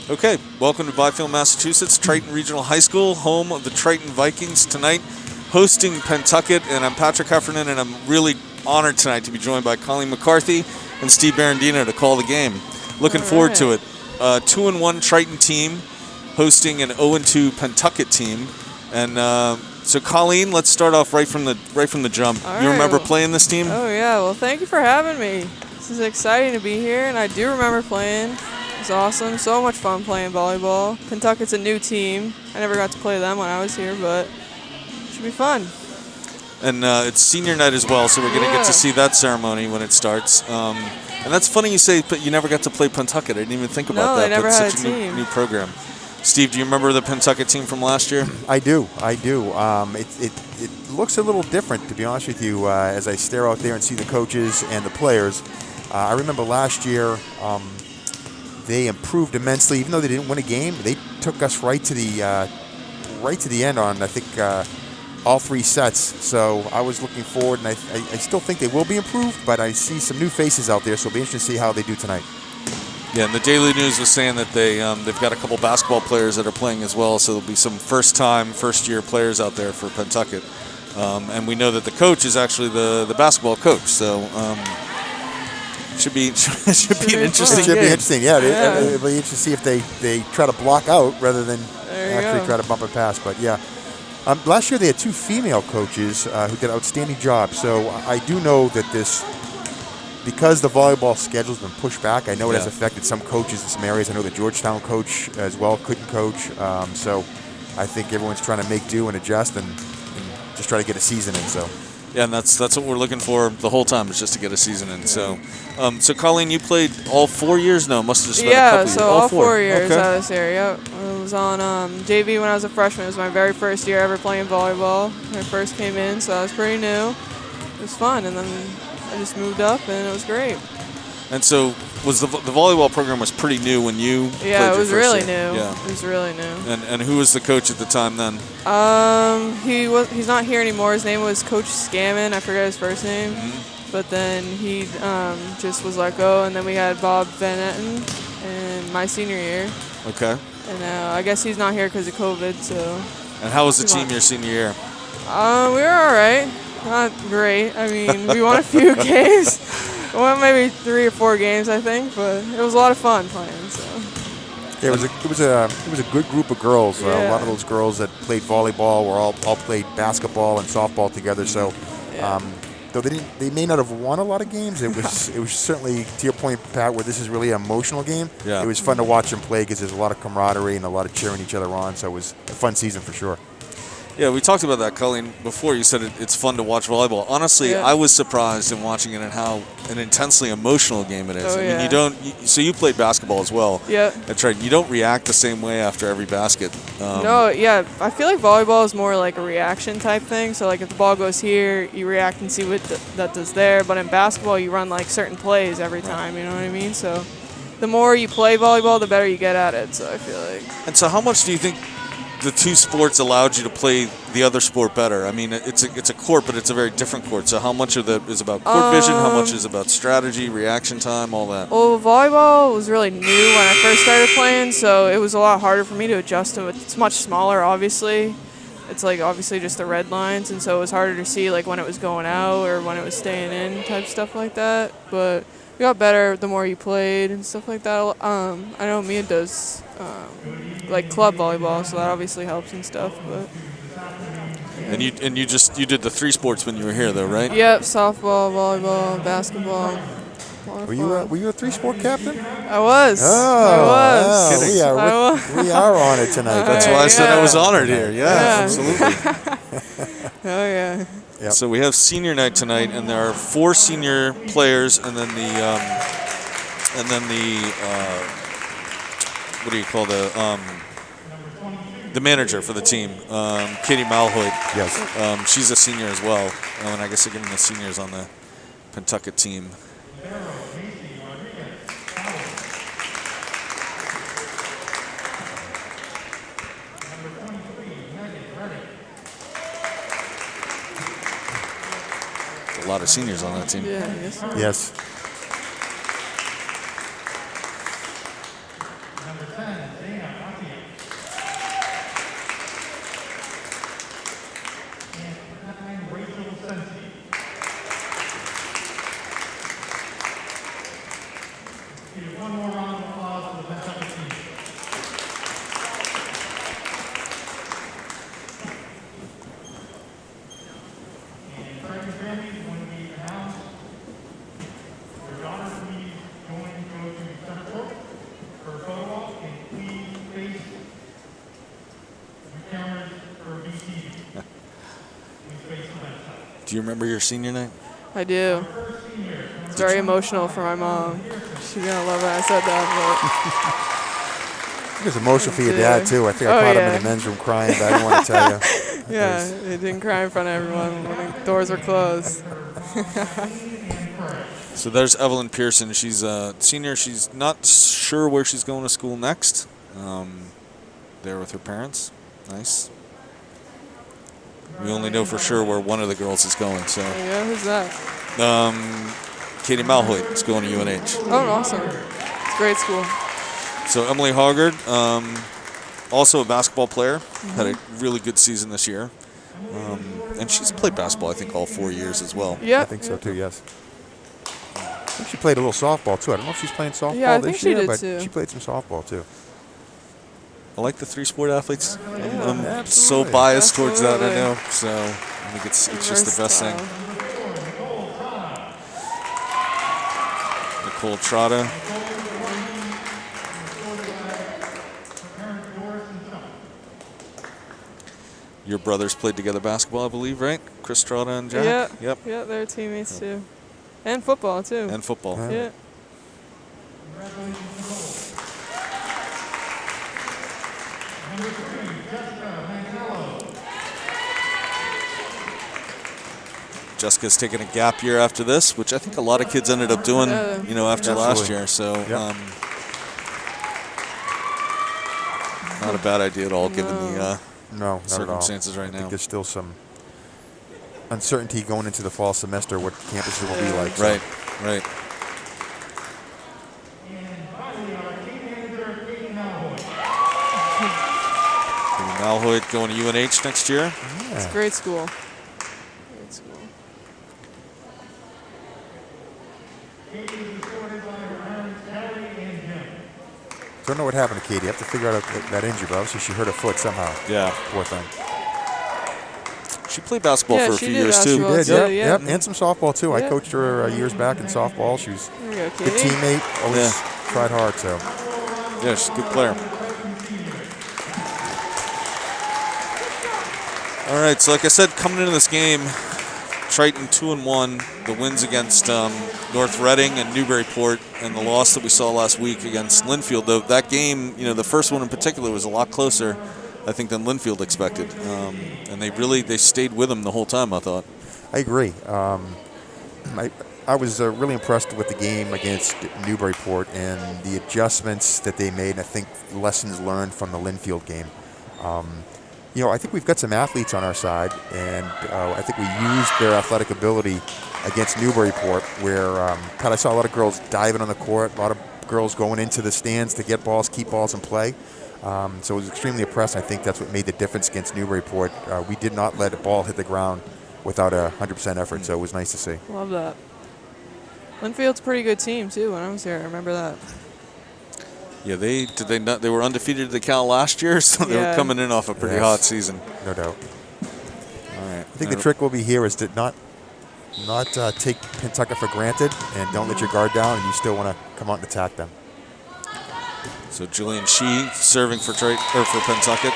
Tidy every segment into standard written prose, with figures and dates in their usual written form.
Okay, welcome to Byfield, Massachusetts, Triton Regional High School, home of the Triton Vikings tonight, hosting Pentucket, and I'm Patrick Heffernan, and I'm really honored tonight to be joined by Colleen McCarthy and Steve Barandino to call the game. Looking forward to it. 2-1 Triton team hosting an 0-2 Pentucket team, and so Colleen, let's start off right from the jump. All you right, remember playing this team? Oh yeah, well thank you for having me. This is exciting to be here, and I do remember playing. It's awesome. So much fun playing volleyball. Pentucket's a new team. I never got to play them when I was here, but it should be fun. And it's senior night as well, so we're going to get to see that ceremony when it starts. And that's funny you say, but you never got to play Pentucket. I didn't even think about that. No, they never had such a team. New program. Steve, do you remember the Pentucket team from last year? I do. It looks a little different, to be honest with you, as I stare out there and see the coaches and the players. I remember last year. They improved immensely. Even though they didn't win a game, they took us right to the end on, I think, all 3 sets. So I was looking forward, and I still think they will be improved, but I see some new faces out there, so it'll be interesting to see how they do tonight. Yeah, and the Daily News was saying that they've got a couple basketball players that are playing as well, so there'll be some first-year players out there for Pentucket. And we know that the coach is actually the basketball coach, so... Should be an interesting game. It should be interesting, yeah. It'll be interesting to see if they try to block out rather than actually try to bump it past. But yeah, last year they had 2 female coaches who did an outstanding job. So I do know that because the volleyball schedule has been pushed back, I know it has affected some coaches in some areas. I know the Georgetown coach as well couldn't coach. So I think everyone's trying to make do and adjust and just try to get a season in. So. Yeah, and that's what we're looking for the whole time, is just to get a season in. So, so Colleen, you played all 4 years? No, must have just been a couple years. Yeah, so all 4 years I was here. Yep, I was on JV when I was a freshman. It was my very first year ever playing volleyball. When I first came in, so I was pretty new. It was fun, and then I just moved up, and it was great. And so, was the volleyball program was pretty new when you played it was your really first year? new. Yeah, it was really new. And who was the coach at the time then? He's not here anymore. His name was Coach Scammon. I forget his first name. Mm-hmm. But then he just was let go, and then we had Bob Van Etten in my senior year. Okay. And I guess he's not here because of COVID. So. And how was the team your senior year? We were all right. Not great. I mean, we won a few games. We won maybe 3 or 4 games, I think, but it was a lot of fun playing. So. Yeah, it was a good group of girls. A lot of those girls that played volleyball were all played basketball and softball together. So, though they may not have won a lot of games, it was certainly, to your point, Pat, where this is really an emotional game. Yeah. It was fun to watch them play because there's a lot of camaraderie and a lot of cheering each other on. So it was a fun season for sure. Yeah, we talked about that, Colleen, before. You said it's fun to watch volleyball. Honestly, I was surprised in watching it and how an intensely emotional game it is. Oh, I mean, so you played basketball as well. Yeah. That's right. You don't react the same way after every basket. No, yeah. I feel like volleyball is more like a reaction type thing. So, like, if the ball goes here, you react and see what that does there. But in basketball, you run, like, certain plays every time. You know what I mean? So, the more you play volleyball, the better you get at it. So, I feel like. And so how much do you think the 2 sports allowed you to play the other sport better? I mean, it's a court, but it's a very different court. So how much of that is about court vision? How much is about strategy, reaction time, all that? Well, volleyball was really new when I first started playing, so it was a lot harder for me to adjust to it. It's much smaller, obviously. It's like obviously just the red lines, and so it was harder to see like when it was going out or when it was staying in, type stuff like that. But we got better the more you played and stuff like that. I know Mia does like club volleyball, so that obviously helps and stuff. But and you did the 3 sports when you were here, though, right? Yep, softball, volleyball, basketball. Were you a 3-sport captain? I was. Oh, I was. We are on it tonight. That's why I said I was honored here. Yeah. Absolutely. Oh yeah. Yep. So we have senior night tonight, and there are 4 senior players, and then the what do you call the manager for the team, Katie Malhoit. Yes. She's a senior as well, and I guess they're getting the seniors on the Pentucket team. A lot of seniors on that team. Yeah, yes. Do you remember your senior night? I do. It's very emotional for my mom. She's gonna love it. I said that, It was emotional for your dad, too. I think I caught him in the men's room crying, but I didn't want to tell you. but yeah, he didn't cry in front of everyone when the doors were closed. So there's Evelyn Pearson. She's a senior. She's not sure where she's going to school next. There with her parents. Nice. We only know for sure where one of the girls is going. So. Yeah, who's that? Katie Malhoit is going to UNH. Oh, awesome. It's a great school. So Emily Hoggard, also a basketball player, had a really good season this year. And she's played basketball, I think, all 4 years as well. Yeah. I think so, too, yes. I think she played a little softball, too. I don't know if she's playing softball I think this year, she did but too. she played some softball, too. I like the three-sport athletes. I'm so absolutely. biased towards that, I Absolutely. know. So I think it's just the best thing. Nicole Trotta. Your brothers played together basketball, I believe, right? Chris Trotta and Jack? Yeah. Yep. Yeah, they're teammates too. And football too. And football. Yeah. Jessica's taking a gap year after this, which I think a lot of kids ended up doing, after last year. So not a bad idea at all, given the No, not circumstances at all. right I think now. there's still some uncertainty going into the fall semester what campuses will be like. So. Right, right. Malhoit going to UNH next year. It's a great school. Great school. Don't know what happened to Katie. I have to figure out that injury, but obviously she hurt her foot somehow. Yeah. Poor thing. She played basketball Yeah, for a she few did years too. basketball. She did, Yeah. yep, and some softball too. I Yeah. coached her years back in softball. She was There you go, a good Katie. teammate, always tried hard. So Yeah, she's a good player. All right, so like I said, coming into this game, Triton 2-1. The wins against North Reading and Newburyport, and the loss that we saw last week against Linfield. Though that game, the first one in particular was a lot closer, I think, than Linfield expected. And they stayed with them the whole time, I thought. I agree. I was really impressed with the game against Newburyport and the adjustments that they made. And I think lessons learned from the Linfield game. I think we've got some athletes on our side, and I think we used their athletic ability against Newburyport, where I saw a lot of girls diving on the court, a lot of girls going into the stands to get balls, keep balls in play. So I was extremely impressed. I think that's what made the difference against Newburyport. We did not let a ball hit the ground without a 100% effort, so it was nice to see. Love that. Linfield's a pretty good team too. When I was here, I remember that. Yeah, they were undefeated at the Cal last year, so they were coming in off a pretty hot season. No doubt. All right. I think the trick will be here is to not take Pentucket for granted, and don't let your guard down, and you still want to come out and attack them. So Julian Shee serving for Pentucket.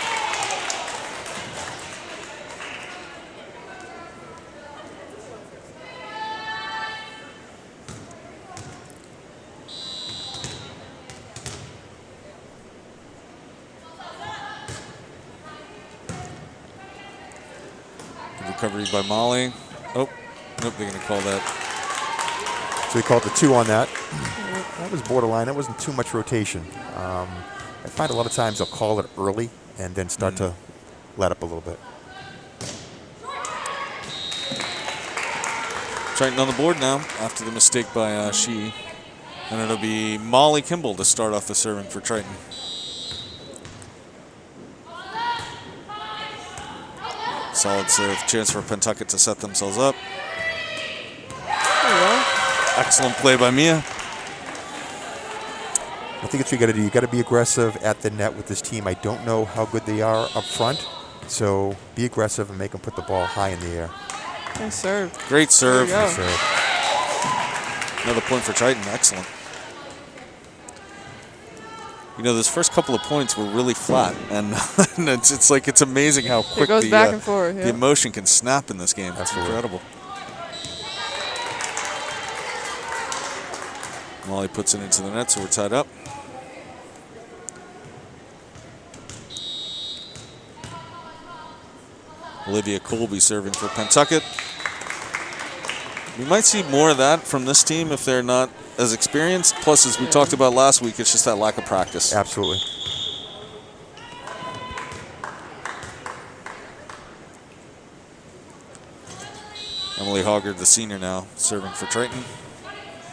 Recovery by Molly. Oh, nope, they're going to call that. So he called the 2 on that. That was borderline. That wasn't too much rotation. I find a lot of times they'll call it early and then start to let up a little bit. Triton on the board now after the mistake by Shee. And it'll be Molly Kimball to start off the serving for Triton. Solid serve. Chance for Pentucket to set themselves up. There you go. Excellent play by Mia. I think it's what you got to do. You got to be aggressive at the net with this team. I don't know how good they are up front, so be aggressive and make them put the ball high in the air. Nice serve. Great serve. There you go. Another point for Triton. Excellent. Those first couple of points were really flat, and it's amazing how quick It goes back and forth. the emotion can snap in this game. That's incredible. Molly puts it into the net, so we're tied up. Olivia Colby serving for Pentucket. We might see more of that from this team if they're not as experienced. Plus, as we talked about last week, it's just that lack of practice. Absolutely. Emily Hoggard, the senior now, serving for Triton.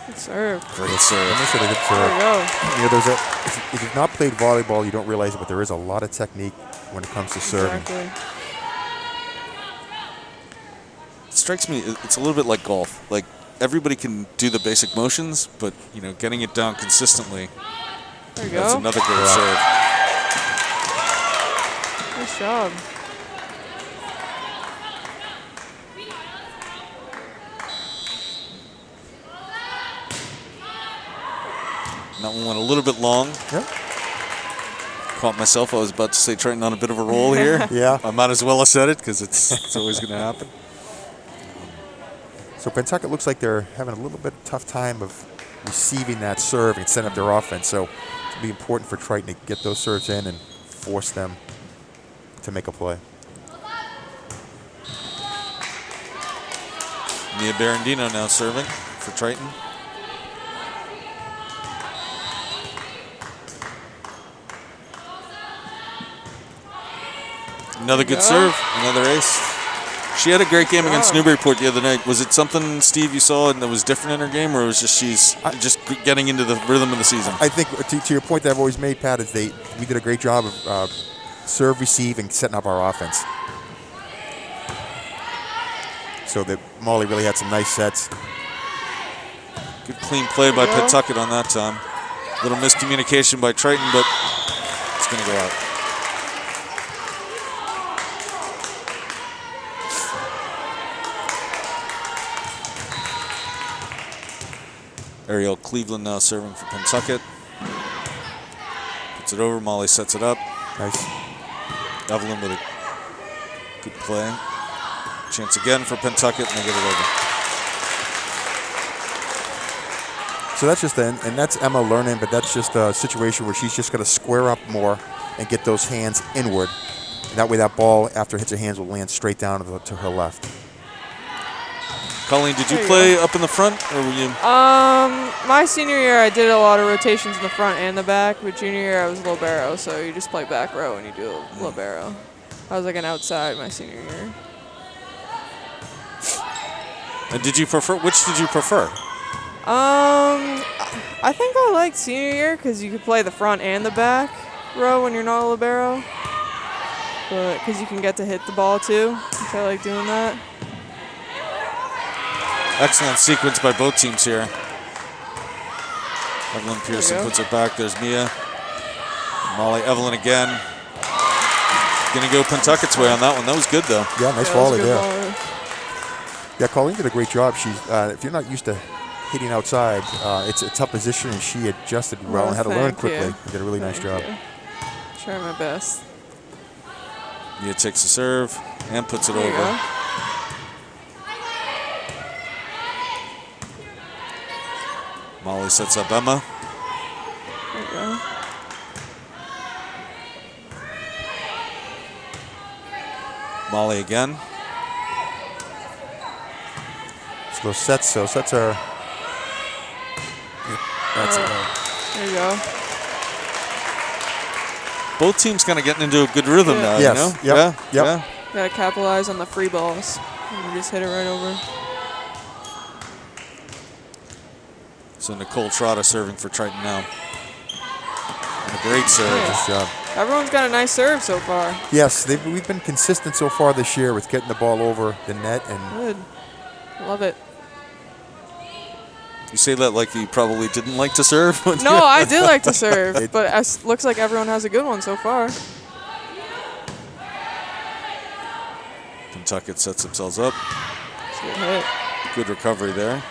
Good serve. Great serve. Good serve. There we go. You know, if you've not played volleyball, you don't realize it, but there is a lot of technique when it comes to serving. Exactly. It strikes me, it's a little bit like golf. Like, everybody can do the basic motions, but, you know, getting it down consistently, there you go. That's another great serve. Nice job. That one went a little bit long. Yep. Caught myself. I was about to say Triton on a bit of a roll here. Yeah. I might as well have said it because it's always going to happen. So Pentucket looks like they're having a little bit tough time of receiving that serve and setting up their offense. So it'll be important for Triton to get those serves in and force them to make a play. Mia Barandino now serving for Triton. Another good serve, another ace. She had a great game against Newburyport the other night. Was it something, Steve, you saw and that was different in her game, or was just she's just getting into the rhythm of the season? I think to your point that I've always made, Pat, is we did a great job of serve, receive, and setting up our offense. So that Molly really had some nice sets. Good clean play by Pentucket on that time. Little miscommunication by Triton, but it's going to go out. Ariel Cleveland now serving for Pentucket. Puts it over. Molly sets it up. Nice. Evelyn with a good play. Chance again for Pentucket, and they get it over. So that's just and that's Emma learning, but that's just a situation where she's just got to square up more and get those hands inward. And that way that ball, after it hits her hands, will land straight down to her left. Colleen, did you play up in the front, or were you? My senior year, I did a lot of rotations in the front and the back. But junior year, I was libero, so you just play back row and you do libero. I was like an outside my senior year. And did you prefer? Which did you prefer? I think I liked senior year because you could play the front and the back row when you're not a libero. But because you can get to hit the ball too, which I like doing that. Excellent sequence by both teams here. Evelyn Pearson puts it back. There's Mia. Molly, Evelyn again. Going to go Pentucket's way on that one. That was good, though. Yeah, nice volley there. Yeah, Colleen did a great job. She's if you're not used to hitting outside, it's a tough position, and she adjusted well and had to learn quickly. You did a really nice job. Try my best. Mia takes the serve and puts it over. Molly sets up Emma. There you go. Molly again. So those sets are. That's there you go. Both teams kind of getting into a good rhythm now, yes. you know? Yep. Yeah. Gotta capitalize on the free balls. And you just hit it right over. So Nicole Trotta serving for Triton now. And a great serve. Nice job. Everyone's got a nice serve so far. Yes, we've been consistent so far this year with getting the ball over the net. And good. Love it. You say that like you probably didn't like to serve? No, I did like to serve, but it looks like everyone has a good one so far. Pentucket sets themselves up. Good hit. Good recovery there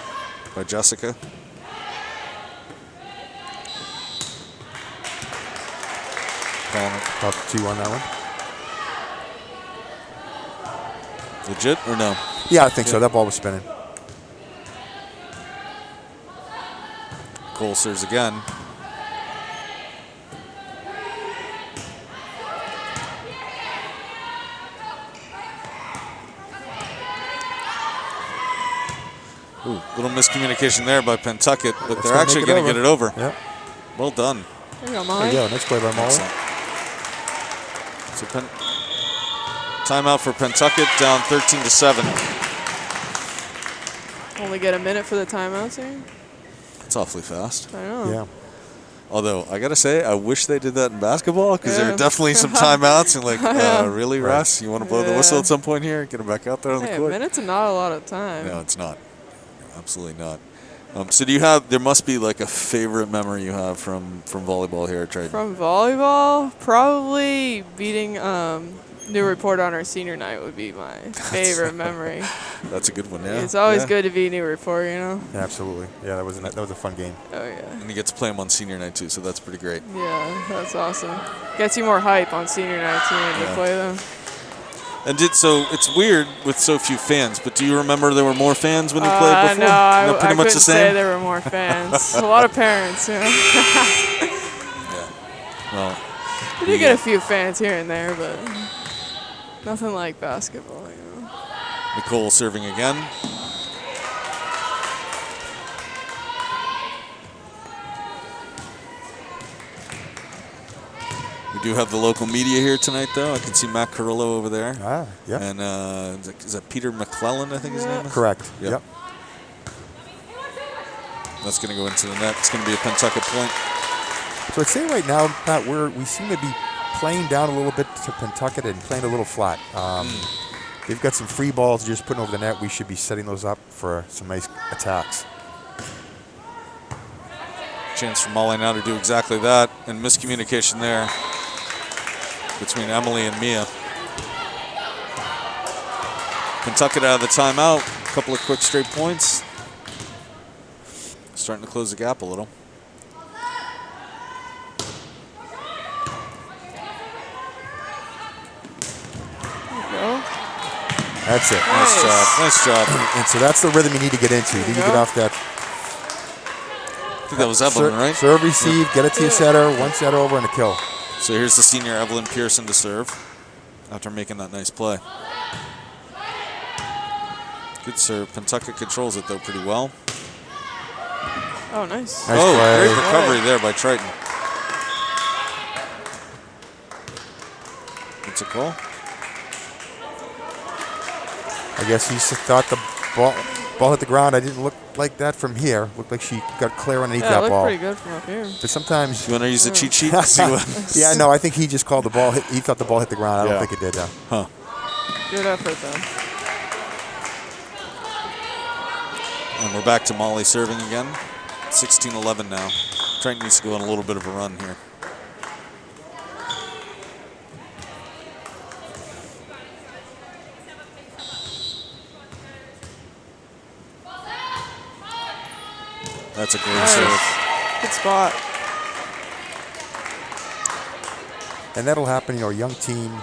by Jessica. Top 2 on that one. Legit or no? Yeah, I think so. That ball was spinning. Nicole serves again. Ooh, little miscommunication there by Pentucket, but they're actually going to get it over. Yep. Well done. There you go, Molly. There you go. Nice play by Molly. So timeout for Pentucket, down 13-7. Only get a minute for the timeouts here. It's awfully fast. I know. Yeah. Although, I got to say, I wish they did that in basketball because there are definitely some timeouts. And like, really, Russ? You want to blow the whistle at some point here? Get him back out there on the court? A minute's not a lot of time. No, it's not. Absolutely not. So there must be like a favorite memory you have from volleyball here at Triton. From volleyball, probably beating Newport on our senior night would be my favorite memory. That's a good one, yeah. It's always good to beat Newport, you know? Yeah, absolutely. Yeah, that was a fun game. Oh, yeah. And you get to play them on senior night, too, so that's pretty great. Yeah, that's awesome. Gets you more hype on senior night, too, when you play them. And so it's weird with so few fans, but do you remember there were more fans when you played before? No, I pretty much the couldn't same? say there were more fans. A lot of parents, you know? Yeah. Well, we did get a few fans here and there, but nothing like basketball, you know? Nicole serving again. We do have the local media here tonight, though. I can see Matt Carrillo over there. Ah, yeah. And is that Peter McClellan, I think his name is? Correct. Yep. That's going to go into the net. It's going to be a Pentucket point. So I'd say right now, Pat, we seem to be playing down a little bit to Pentucket and playing a little flat. They've got some free balls just putting over the net. We should be setting those up for some nice attacks. Chance for Molly now to do exactly that. And miscommunication there between Emily and Mia. Pentucket out of the timeout. A couple of quick straight points. Starting to close the gap a little. That's it. Nice job. Nice job. And so that's the rhythm you need to get into. You need to get off that. I think that was Evelyn, right? Serve, receive, get it to your setter, one setter over, and a kill. So here's the senior Evelyn Pearson to serve after making that nice play. Good serve. Pentucket controls it, though, pretty well. Oh, nice. Nice play. Great recovery there by Triton. It's a goal. I guess he thought the ball hit the ground. I didn't look like that from here. Looked like she got clear underneath that ball. Pretty good from up here. But sometimes You want to use the cheat sheet? See what yeah, no, I think he just called the ball. He thought the ball hit the ground. I don't think it did, though. Huh. Good effort, though. And we're back to Molly serving again. 16-11 now. Triton needs to go on a little bit of a run here. That's a great serve. Good spot. And that'll happen, a young team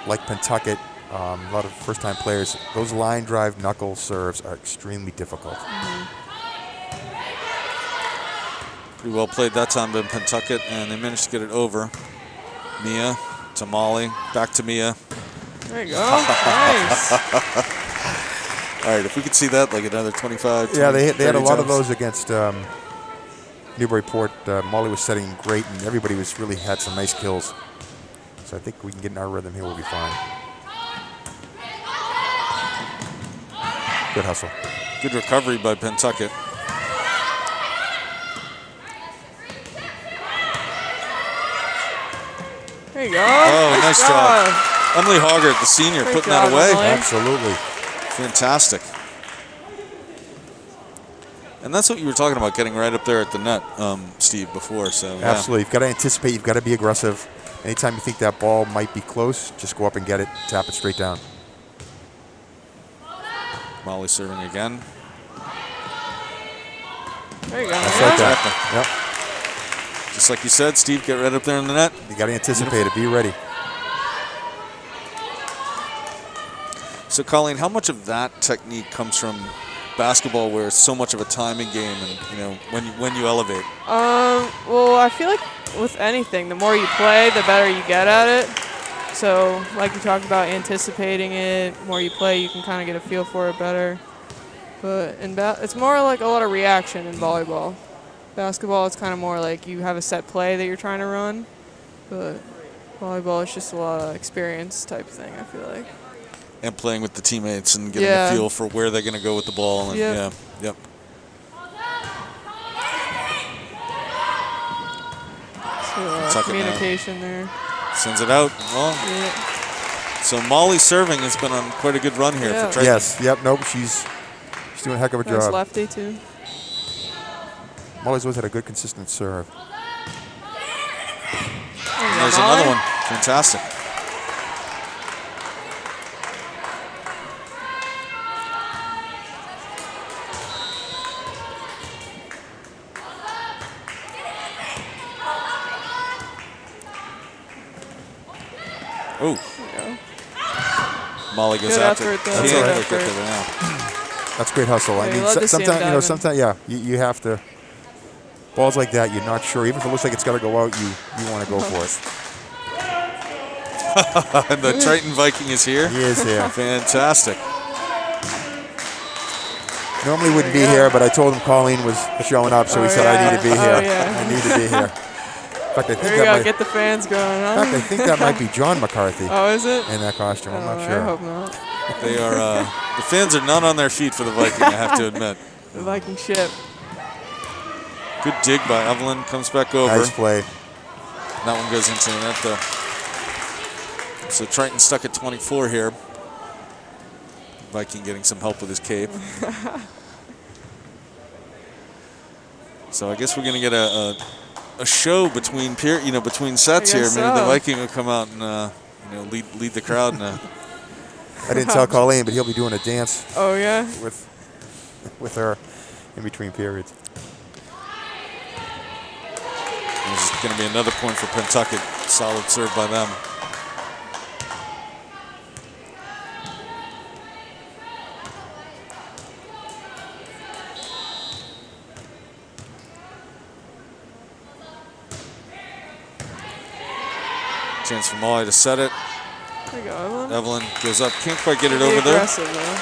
like Pentucket, a lot of first-time players, those line drive knuckle serves are extremely difficult. Pretty well played that time by Pentucket, and they managed to get it over. Mia to Molly, back to Mia. There you go. Nice. All right, if we could see that like another 25, 20, Yeah, they had a lot of times. those against Newburyport. Molly was setting great, and everybody really had some nice kills. So I think we can get in our rhythm here. We'll be fine. Good hustle. Good recovery by Pentucket. There you go. Oh, nice job. Emily Hoggart, the senior, Great putting job, that away. Emily. Absolutely. Fantastic. And that's what you were talking about, getting right up there at the net, Steve, before. So yeah. Absolutely. You've got to anticipate. You've got to be aggressive. Anytime you think that ball might be close, just go up and get it, tap it straight down. Molly serving again. There you go. That's like that. Yep. Just like you said, Steve, get right up there in the net. You got to anticipate it. Be ready. So, Colleen, how much of that technique comes from basketball where it's so much of a timing game, and when you elevate? Well, I feel like with anything, the more you play, the better you get at it. So, like you talked about anticipating it, the more you play, you can kind of get a feel for it better. But it's more like a lot of reaction in volleyball. Basketball, it's kind of more like you have a set play that you're trying to run. But volleyball is just a lot of experience type thing, I feel like. And playing with the teammates and getting a feel for where they're going to go with the ball. And yep. So communication there. Sends it out. Well, so Molly serving has been on quite a good run here for Triton. Yes. Yep. Nope. She's doing a heck of a job. Nice lefty too. Molly's always had a good, consistent serve. And there's another one. Fantastic. Oh. Molly goes after it. That's all right. That's great hustle. I mean, sometimes, you have to. Balls like that, you're not sure. Even if it looks like it's got to go out, you want to go for it. And the Triton Viking is here. He is here. Fantastic. Normally wouldn't be here, but I told him Colleen was showing up, so he said I need to be here. I need to be here. In fact, I think there you go. Get the fans going. Huh? In fact, I think that might be John McCarthy. Oh, is it? In that costume. I'm not sure. I hope not. They are. The fans are not on their feet for the Viking, I have to admit. The Viking ship. Good dig by Evelyn. Comes back over. Nice play. That one goes into the net, though. So Triton stuck at 24 here. Viking getting some help with his cape. So I guess we're going to get a show between between sets here. Maybe the Viking will come out and lead the crowd. I didn't tell Colleen, but he'll be doing a dance. Oh yeah. With her in between periods. This is going to be another point for Pentucket. Solid serve by them. Chance for Molly to set it. There you go, Evelyn. Evelyn goes up. Can't quite get it over there. Aggressive, though.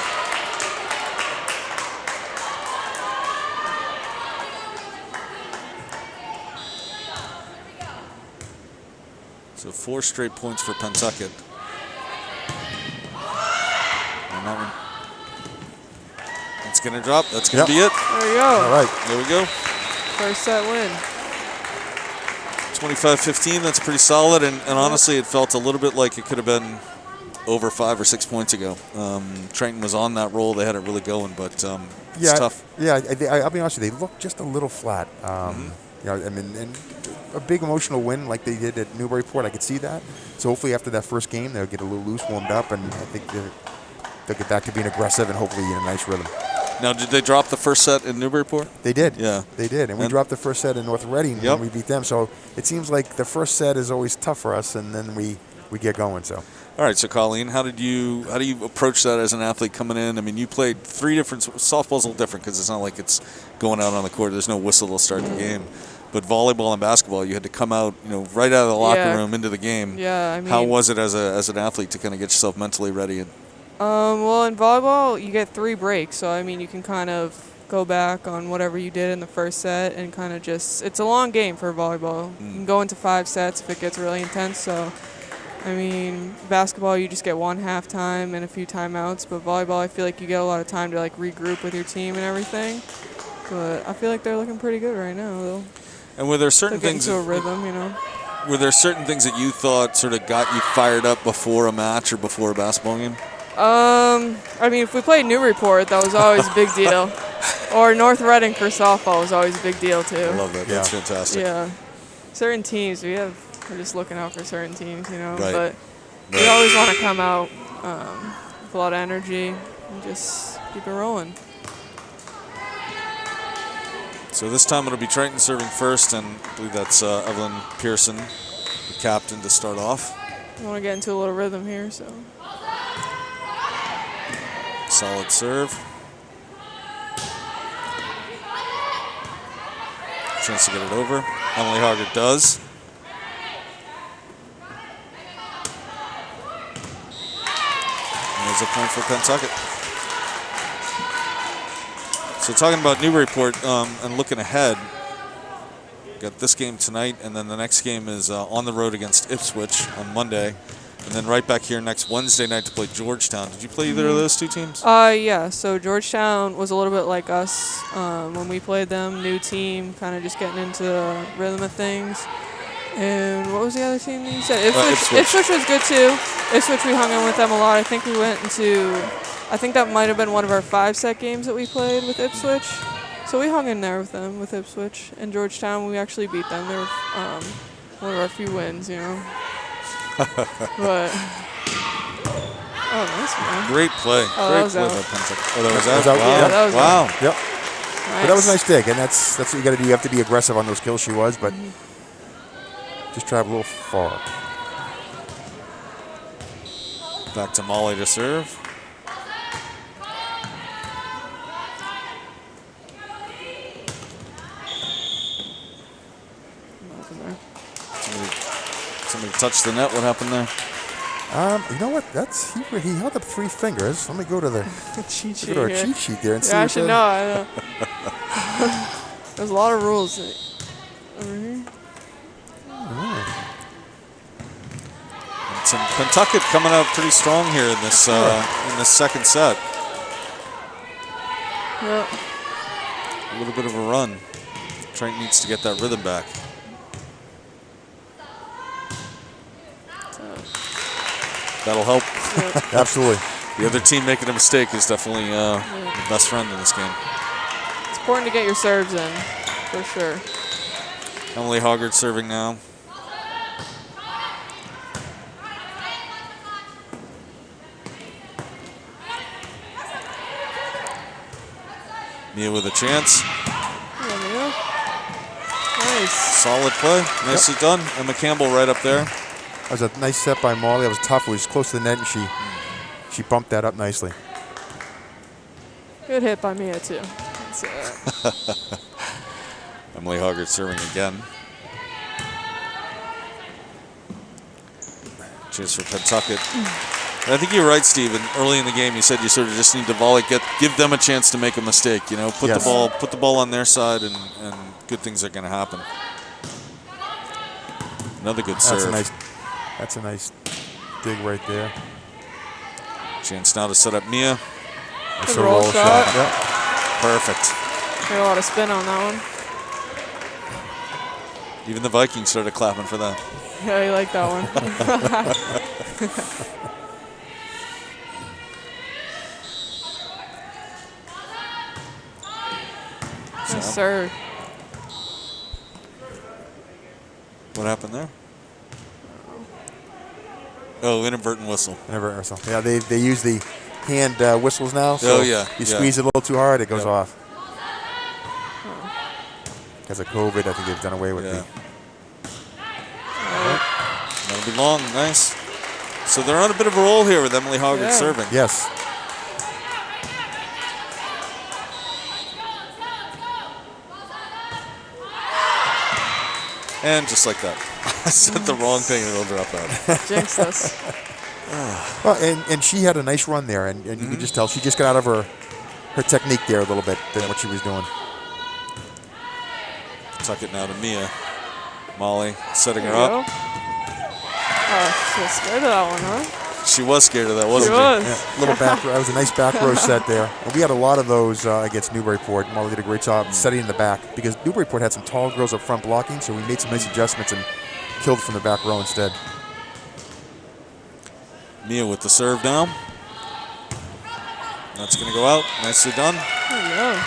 So 4 straight points for Pentucket. And that one. It's going to drop. That's going to be it. There you go. All right. There we go. First set win. 25-15, that's pretty solid, and honestly, it felt a little bit like it could have been over 5 or 6 points ago. Triton was on that roll; they had it really going, but it's tough. Yeah, I'll be honest with you, they looked just a little flat. And a big emotional win like they did at Newburyport, I could see that. So hopefully after that first game, they'll get a little loose, warmed up, and I think they'll get back to being aggressive and hopefully in a nice rhythm. Now, did they drop the first set in Newburyport? They did. Yeah. They did. And we dropped the first set in North Reading when we beat them. So it seems like the first set is always tough for us, and then we get going. So. All right. So, Colleen, how do you approach that as an athlete coming in? I mean, you played 3 different – softball's a little different because it's not like it's going out on the court. There's no whistle to start the game. But volleyball and basketball, you had to come out, right out of the locker room into the game. Yeah, I mean – how was it as an athlete to kind of get yourself mentally ready? Well, in volleyball, you get 3 breaks, so I mean, you can kind of go back on whatever you did in the first set and kind of it's a long game for volleyball. You can go into 5 sets if it gets really intense. So, I mean, basketball, you just get 1 halftime and a few timeouts, but volleyball, I feel like you get a lot of time to regroup with your team and everything. But I feel like they're looking pretty good right now, though. And were there certain things into a rhythm, Were there certain things that you thought sort of got you fired up before a match or before a basketball game? I mean, if we played Newburyport, that was always a big deal. Or North Reading for softball was always a big deal, too. I love that. That's fantastic. Yeah. Certain teams, we're just looking out for certain teams, Right. But we always want to come out with a lot of energy and just keep it rolling. So this time it'll be Triton serving first, and I believe that's Evelyn Pearson, the captain, to start off. I want to get into a little rhythm here, so. Solid serve. Chance to get it over. Emily Hoggart does. And there's a point for Pentucket. So talking about Newburyport and looking ahead, got this game tonight, and then the next game is on the road against Ipswich on Monday, and then right back here next Wednesday night to play Georgetown. Did you play either of those two teams? Yeah. So Georgetown was a little bit like us when we played them. New team, kind of just getting into the rhythm of things. And what was the other team you said? Ipswich. Ipswich was good too. Ipswich, we hung in with them a lot. I think we went into, I think that might have been one of our 5-set games that we played with Ipswich. So we hung in there with them, with Ipswich. And Georgetown, we actually beat them. They were one of our few wins, you know. But, oh, nice, man. Great play. Oh, Great play by Pentucket. Oh, that was out? Wow. Yeah, that was wow. out. Yep. Nice. But that was a nice dig, and that's what you got to do. You have to be aggressive on those kills. She was, but just travel a little far. Back to Molly to serve. Somebody touched the net. What happened there? You know what? That's he held up 3 fingers. Let me go to the cheat sheet go to our here. cheat sheet there and see. Yeah, I what should the- know. I know. There's a lot of rules over here. And some Pentucket coming out pretty strong here in this second set. Yeah. A little bit of a run. Triton needs to get that rhythm back. That'll help. Yeah. Absolutely. The other team making a mistake is definitely the best friend in this game. It's important to get your serves in, for sure. Emily Hoggart serving now. Mia with a chance. Yeah, Mia. Nice. Solid play. Nicely done. Emma Campbell right up there. That was a nice set by Molly. That was tough. It was close to the net, and she bumped that up nicely. Good hit by Mia, too. Emily Hoggart serving again. Chance for Pentucket. And I think you're right, Steven. Early in the game, you said you sort of just need to volley, give them a chance to make a mistake. You know, put the ball on their side, and good things are going to happen. Another good serve. That's a nice dig right there. Chance now to set up Mia. That's Good roll shot. Yep. Perfect. Got a lot of spin on that one. Even the Vikings started clapping for that. Yeah, you like that one. Nice serve. What happened there? Oh, inadvertent whistle. Inadvertent whistle. Yeah, they use the hand whistles now. So you squeeze it a little too hard, it goes off. Because of COVID, I think they've done away with the. That'll be long. Nice. So they're on a bit of a roll here with Emily Hoggart serving. Yes. And just like that. I said the wrong thing and it'll drop out. Jinxed us. Well, and she had a nice run there, and you can just tell she just got out of her technique there a little bit than what she was doing. Tuck it now to Mia. Molly setting her There you up. go. Oh, she was scared of that one, huh? She was scared of that, wasn't she? Yeah, little back row. That was a nice back row set there. And we had a lot of those against Newburyport. Molly did a great job setting in the back because Newburyport had some tall girls up front blocking, so we made some nice adjustments and killed from the back row instead. Mia with the serve now. That's going to go out. Nicely done. There you go.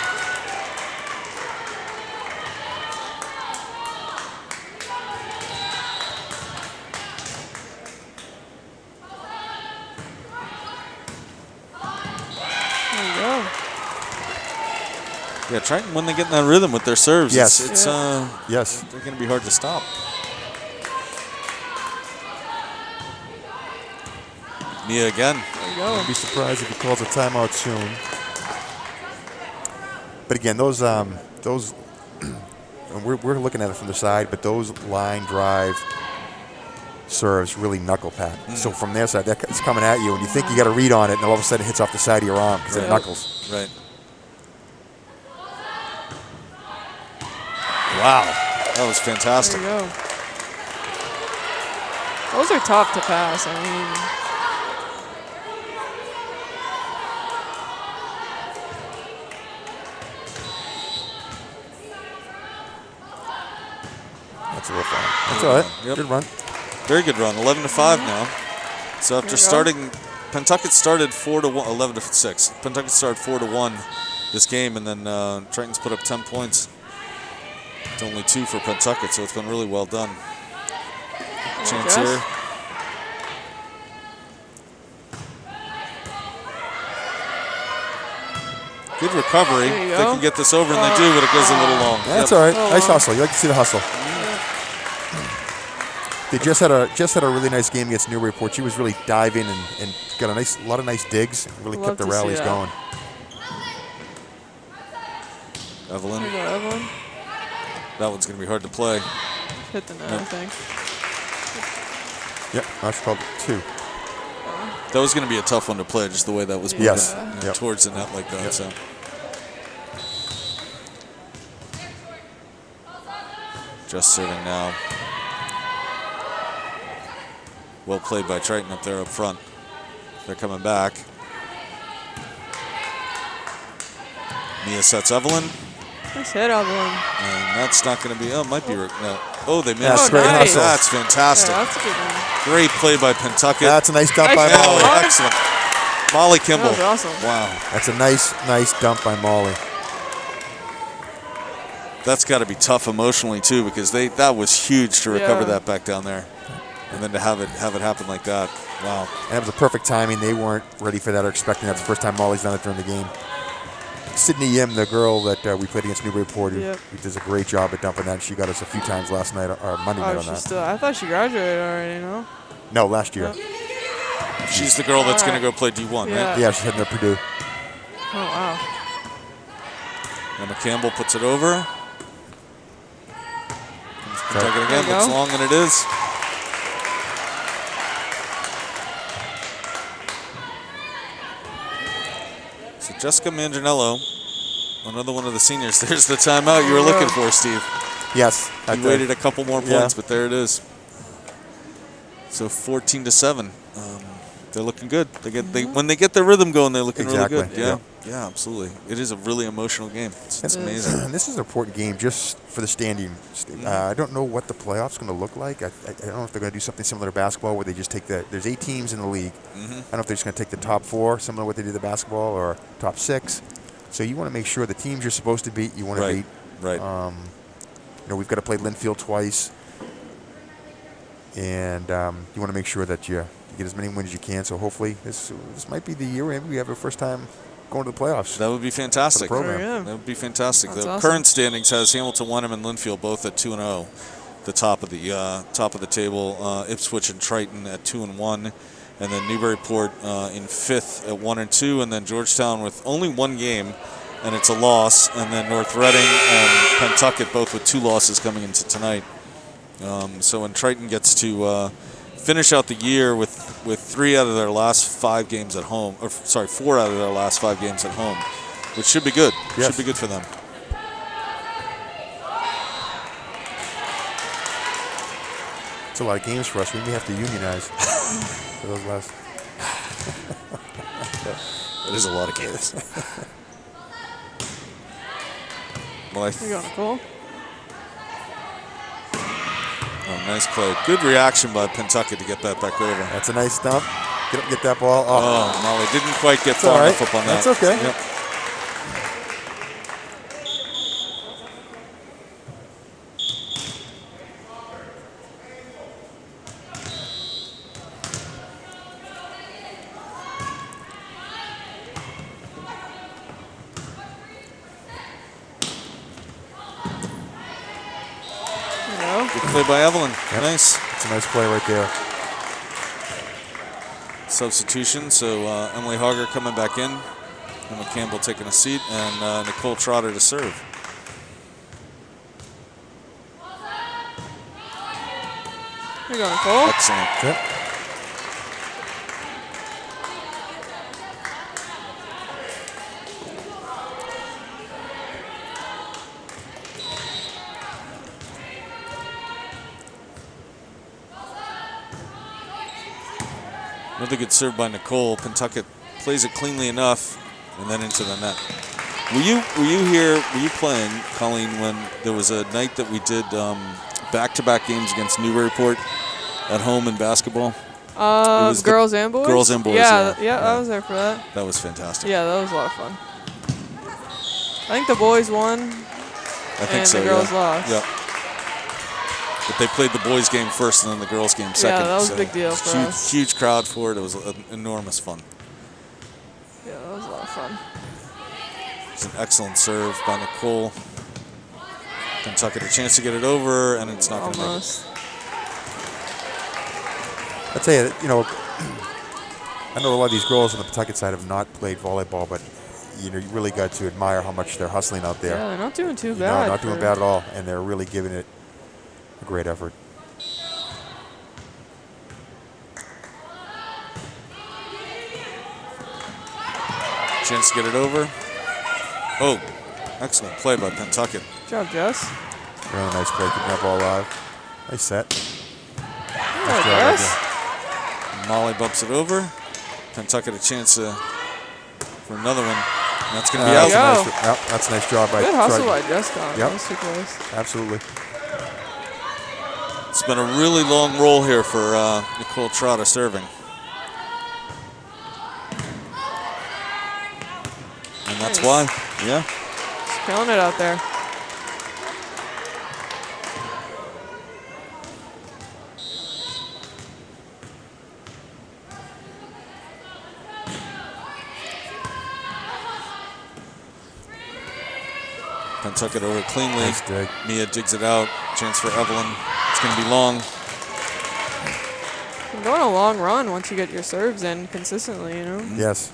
Yeah, Triton, when they get in that rhythm with their serves, Yes. it's Yes. they're going to be hard to stop. Mia again. There you go. I'd be surprised if he calls a timeout soon. But again, those and we're looking at it from the side, but those line drive serves really knuckle pat. So from their side, it's coming at you, and you think you got a read on it, and all of a sudden it hits off the side of your arm because it knuckles. Right. Wow, that was fantastic. There you go. Those are tough to pass. I mean, that's a real fun. That's all right. Yep. Good run. Very good run. 11-5 now. So after starting, Pentucket started 4-1, 11-6. Pentucket started 4-1 this game, and then Triton's put up 10 points. It's only 2 for Pentucket, so it's been really well done. Chance here. Good recovery. They can get this over, and they do, but it goes a little long. That's all right. Nice hustle. You like to see the hustle. They just had a really nice game against Newburyport. She was really diving and got a lot of nice digs. Really kept the rallies going. Evelyn. There you go, Evelyn. That one's going to be hard to play. Hit the net, I think. Yep, I called it 2. That was going to be a tough one to play, just the way that was moving towards the net like that. Yep. So. Just serving now. Well played by Triton up there up front. They're coming back. Mia sets Evelyn. Nice hit, Evelyn. And that's not going to be, might be, no. Oh, they missed. That's great hustle. That's fantastic. Yeah, that's a good one. Great play by Pentucket. That's a nice dump by Nice Molly. job. Excellent. Molly Kimball. That was awesome. Wow. That's a nice dump by Molly. That's got to be tough emotionally too, because that was huge to recover that back down there, and then to have it happen like that. Wow. And it was a perfect timing. They weren't ready for that or expecting that. It's the first time Molly's done it during the game. Sydney Yim, the girl that we played against Newburyport, who does a great job at dumping that. She got us a few times last night or Monday night on that. I thought she graduated already, no? No, last year. She's the girl that's going to go play D1, right? Yeah, she's heading to Purdue. Oh, wow. Emma Campbell puts it over. Pentucket again, looks long, and it is. So Jessica Manganiello, another one of the seniors. There's the timeout you were looking for, Steve. Yes. You waited a couple more points, but there it is. So 14-7. They're looking good. When they get their rhythm going, they're looking really good. Yeah, absolutely. It is a really emotional game. It's amazing. And this is an important game just for the standing. I don't know what the playoffs going to look like. I don't know if they're going to do something similar to basketball where they just take there's 8 teams in the league. I don't know if they're just going to take the top 4, similar to what they did to basketball, or top 6. So you want to make sure the teams you're supposed to beat, you want to beat. Right. We've got to play Linfield twice. And you want to make sure that you get as many wins as you can. So hopefully this might be the year maybe we have our first time going to the playoffs. That would be fantastic. For the program. That would be fantastic. That's the awesome. current standings has Hamilton, Wenham, and Linfield both at 2-0. The top of the table. Ipswich and Triton at 2-1, and then Newburyport in 5th at 1-2, and then Georgetown with only 1 game, and it's a loss, and then North Reading and Pentucket both with 2 losses coming into tonight. So when Triton gets to finish out the year with 3 out of their last 5 games at home, 4 out of their last 5 games at home, which should be good. Yes. Should be good for them. It's a lot of games for us. We may have to unionize for those last. It is a lot of games. Well, You going, Nicole? Oh, nice play. Good reaction by Pentucket to get that back over. That's a nice dump. Get that ball. Oh, Molly didn't quite get It's all far right. enough up on that. That's okay. Yep. Good play by Evelyn. Yep. Nice. It's a nice play right there. Substitution, so Emily Hogger coming back in, Emma Campbell taking a seat, and Nicole Trotter to serve. You're going Cole. Excellent. Yep. Another good serve by Nicole. Pentucket plays it cleanly enough, and then into the net. Were you playing, Colleen, when there was a night that we did back-to-back games against Newburyport at home in basketball? Girls and boys? Girls and boys, yeah. yeah. I was there for that. That was fantastic. Yeah, that was a lot of fun. I think the boys won, I think and so, the girls yeah. lost. Yep. But they played the boys game first and then the girls game second. Yeah, that was a big deal for us. Huge crowd for it. It was enormous fun. Yeah, that was a lot of fun. It's an excellent serve by Nicole. Pentucket a chance to get it over, and it's not going to make it. I'll tell you, I know a lot of these girls on the Pentucket side have not played volleyball, but you really got to admire how much they're hustling out there. Yeah, they're not doing too bad. No, not doing bad at all, and they're really giving it a great effort. Chance to get it over. Oh, excellent play by Pentucket. Good job, Jess. Really nice play, keeping that ball alive. Nice set. Nice job, Jess. Molly bumps it over. Pentucket a chance for another one. And that's going to be out. That's a nice job by Good hustle Triton. by Jess, Colin. Yep. That was too close. Absolutely. It's been a really long roll here for Nicole Trotta serving. And that's why, yeah. She's killing it out there. Pentucket over cleanly. Nice dig. Mia digs it out. Chance for Evelyn. It's going to be long. You're going a long run once you get your serves in consistently, Yes.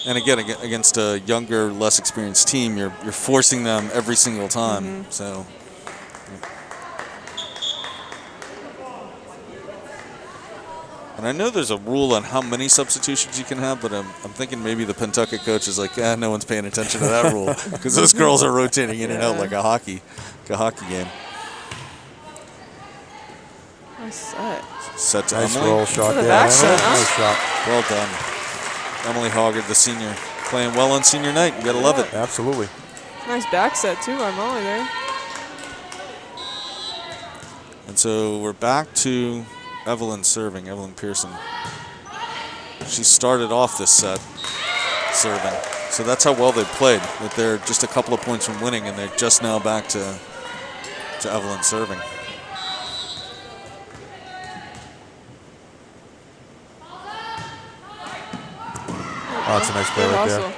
And again, against a younger, less experienced team, you're forcing them every single time. So. And I know there's a rule on how many substitutions you can have, but I'm thinking maybe the Pentucket coach is like, no one's paying attention to that rule because those girls are rotating in and out like a hockey game. Nice set. Set to Nice Emily. roll shot the there. back set, Nice shot. Well done. Emily Hoggard, the senior, playing well on senior night. You gotta love it. Absolutely. Nice back set too by Molly there. And so we're back to Evelyn serving, Evelyn Pearson. She started off this set serving. So that's how well they played, that they're just a couple of points from winning, and they're just now back to Evelyn serving. Oh, that's a nice play Good right hustle. there.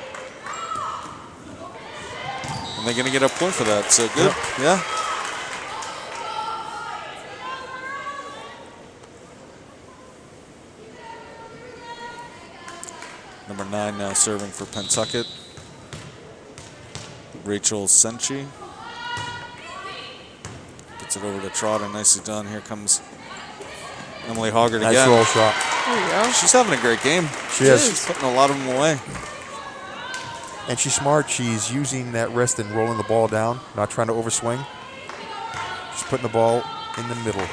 And they're going to get a point for that, so good. Yeah. Number 9 now serving for Pentucket. Rachel Senchi. Gets it over to Trotta. Nicely done. Here comes Emily Hoggard Nice again. roll shot. There you go. She's having a great game. She is. She's putting a lot of them away. And she's smart. She's using that wrist and rolling the ball down, not trying to overswing. Just putting the ball in the middle.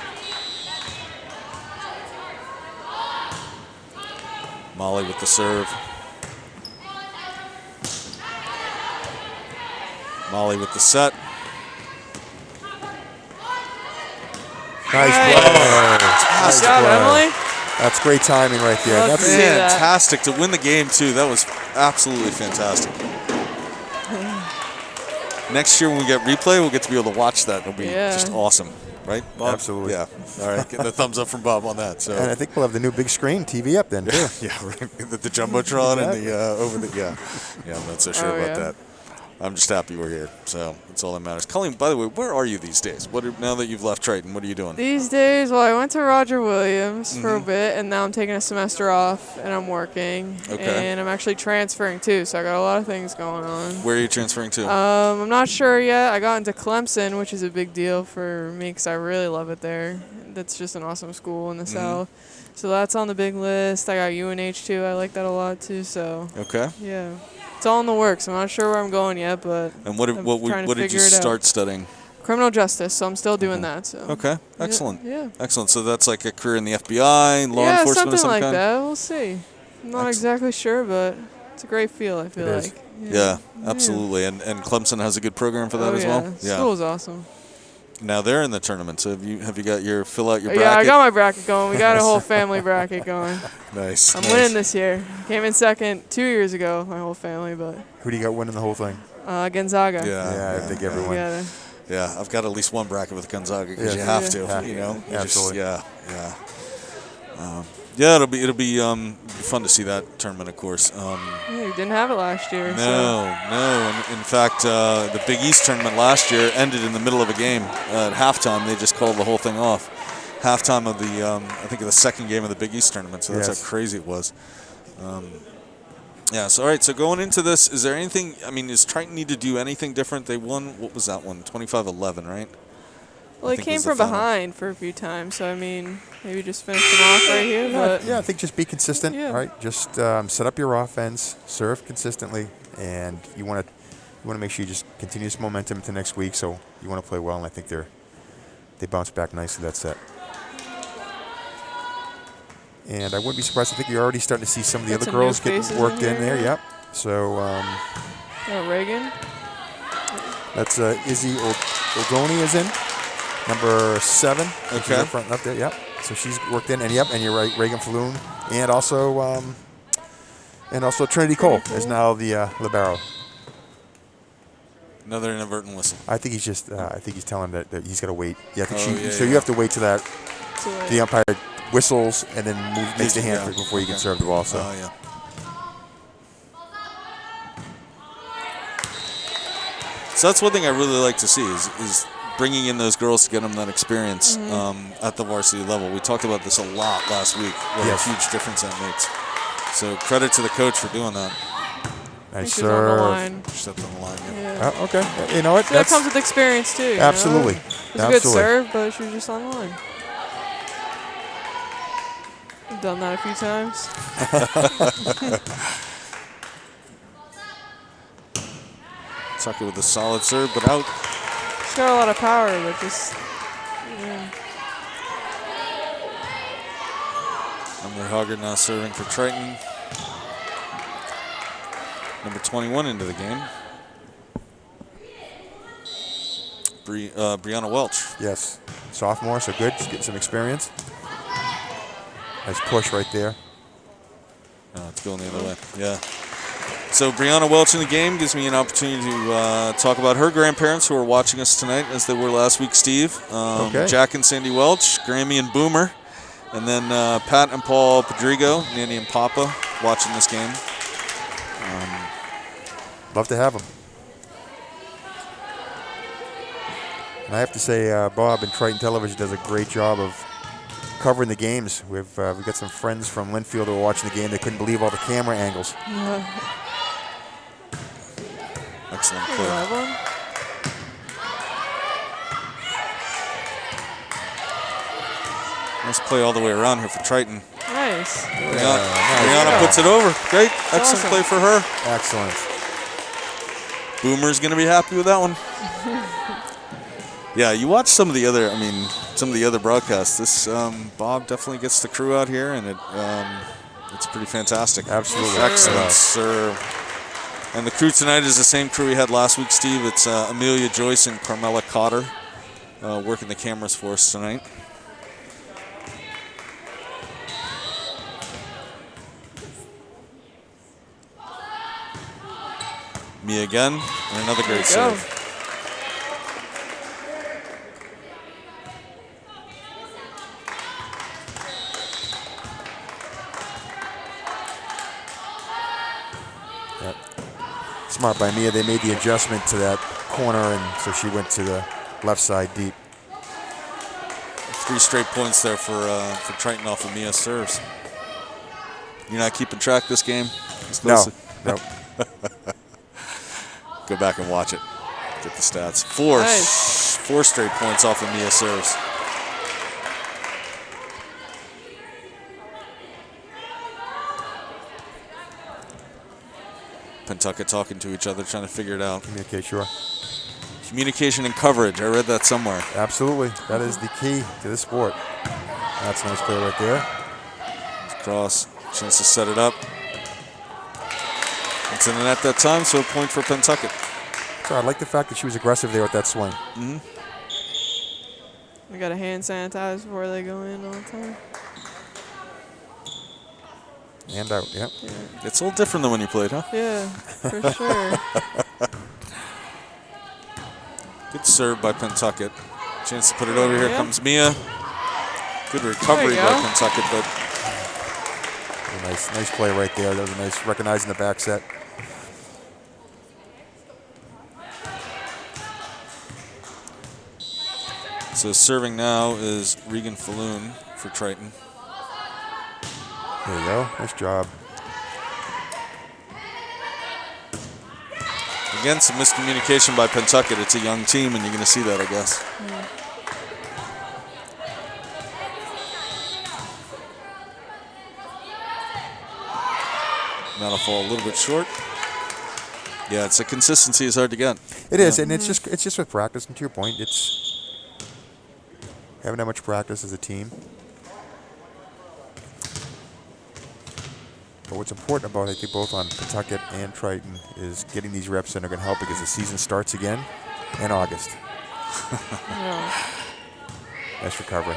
Molly with the serve. Molly with the set. Nice Nice. play. Good Nice job, play. Emily. That's great timing right there. Love That's to see that. Fantastic to win the game, too. That was absolutely fantastic. Next year when we get replay, we'll get to be able to watch that. It'll be just awesome. Right, Bob? Absolutely. Yeah. All right. Get the thumbs up from Bob on that. So. And I think we'll have the new big screen TV up then, too. Yeah, right. The Jumbotron and the over the, yeah. I'm not so sure about that. I'm just happy we're here. So that's all that matters. Colleen, by the way, where are you these days? Now that you've left Triton, what are you doing? These days, well, I went to Roger Williams for a bit, and now I'm taking a semester off, and I'm working. Okay. And I'm actually transferring, too, so I got a lot of things going on. Where are you transferring to? I'm not sure yet. I got into Clemson, which is a big deal for me because I really love it there. That's just an awesome school in the South. So that's on the big list. I got UNH, too. I like that a lot, too, so. Okay. Yeah. It's all in the works. I'm not sure where I'm going yet, but and what did you start studying? Criminal justice, so I'm still doing that. So. Okay, excellent. Yeah. Excellent. So that's like a career in the FBI, law enforcement something of some like kind? that. We'll see. I'm not exactly sure, but it's a great feel, I feel like. Yeah, absolutely. And Clemson has a good program for that as well? Yeah, school's awesome. Now they're in the tournament, so have you got fill out your bracket? Yeah, I got my bracket going. We got a whole family bracket going. Nice. I'm winning this year. Came in second 2 years ago, my whole family, but. Who do you got winning the whole thing? Gonzaga. Yeah, I think everyone. Yeah, I've got at least one bracket with Gonzaga because you have to, you know. Absolutely. It'll be fun to see that tournament, of course. You didn't have it last year. No. In fact, the Big East tournament last year ended in the middle of a game. At halftime, they just called the whole thing off. Halftime of the, I think, of the second game of the Big East tournament. So that's how crazy it was. So all right. So going into this, is there anything? I mean, does Triton need to do anything different? They won. What was that one? 25-11, right? Well, they came from behind for a few times, so I mean, maybe just finish them off right here. But I think just be consistent, right? Just set up your offense, serve consistently, and you want to make sure you just continue this momentum into next week. So you want to play well, and I think they bounce back nicely that set. And I wouldn't be surprised. I think you're already starting to see some of the other girls get worked in there. Yep. So. Reagan. That's Izzy Odoni is in. Number 7. Okay. She's up front up there, yep. So she's worked in, and and you're right, Reagan Falloon, and also Trinity Cole is now the libero. Another inadvertent whistle. I think he's just, I think he's telling that he's got to wait. Yeah, I think you have to wait till the umpire whistles and then makes the hand before you can serve the ball. So. Oh yeah. So that's one thing I really like to see is bringing in those girls to get them that experience at the varsity level. We talked about this a lot last week. What a huge difference that makes. So credit to the coach for doing that. Nice serve. On the line. She's up on the line. Yeah. Oh, okay. You know what? That comes with experience too. Absolutely. It was a good serve, but she was just on the line. I've done that a few times. Tucker with a solid serve, but out. She's got a lot of power, but just, Emily Hoggard now serving for Triton. Number 21 into the game. Brianna Welch. Yes. Sophomore, so good. She's getting some experience. Nice push right there. Oh, it's going the other way. Yeah. So Brianna Welch in the game gives me an opportunity to talk about her grandparents who are watching us tonight, as they were last week, Steve. Jack and Sandy Welch, Grammy and Boomer. And then Pat and Paul Padrigo, Nanny and Papa, watching this game. Love to have them. And I have to say, Bob and Triton Television does a great job of covering the games. We've got some friends from Linfield who were watching the game. They couldn't believe all the camera angles. Excellent play. Nice play all the way around here for Triton. Nice. Brianna puts it over. Great. Excellent play for her. Excellent. Boomer's going to be happy with that one. Yeah, you watch some of the other broadcasts. This Bob definitely gets the crew out here, and it's pretty fantastic. Absolutely. Excellent serve. And the crew tonight is the same crew we had last week, Steve. It's Amelia Joyce and Carmela Cotter working the cameras for us tonight. Me again, and another great serve. Smart by Mia. They made the adjustment to that corner, and so she went to the left side deep. 3 straight points there for Triton off of Mia serves. You're not keeping track this game? No. Go back and watch it. Get the stats. 4 straight points off of Mia serves. Pentucket talking to each other, trying to figure it out. Communication and coverage. I read that somewhere. Absolutely. That is the key to this sport. That's a nice play right there. Cross. Chance to set it up. It's in the net that time, so a point for Pentucket. So I like the fact that she was aggressive there with that swing. We got to hand sanitize before they go in all the time. And out, yep. Yeah. It's a little different than when you played, huh? Yeah, for sure. Good serve by Pentucket. Chance to put it over. Here comes Mia. Good recovery by Pentucket, but nice play right there. That was a nice recognizing the back set. so serving now is Regan Falloon for Triton. There you go. Nice job. Again, some miscommunication by Pentucket. It's a young team, and you're going to see that, I guess. That'll fall a little bit short. Yeah, it's a consistency is hard to get. It is, and it's just with practice. And to your point, it's haven't had much practice as a team. But what's important about, I think, both on Pentucket and Triton is getting these reps in are going to help because the season starts again in August. Nice recovery.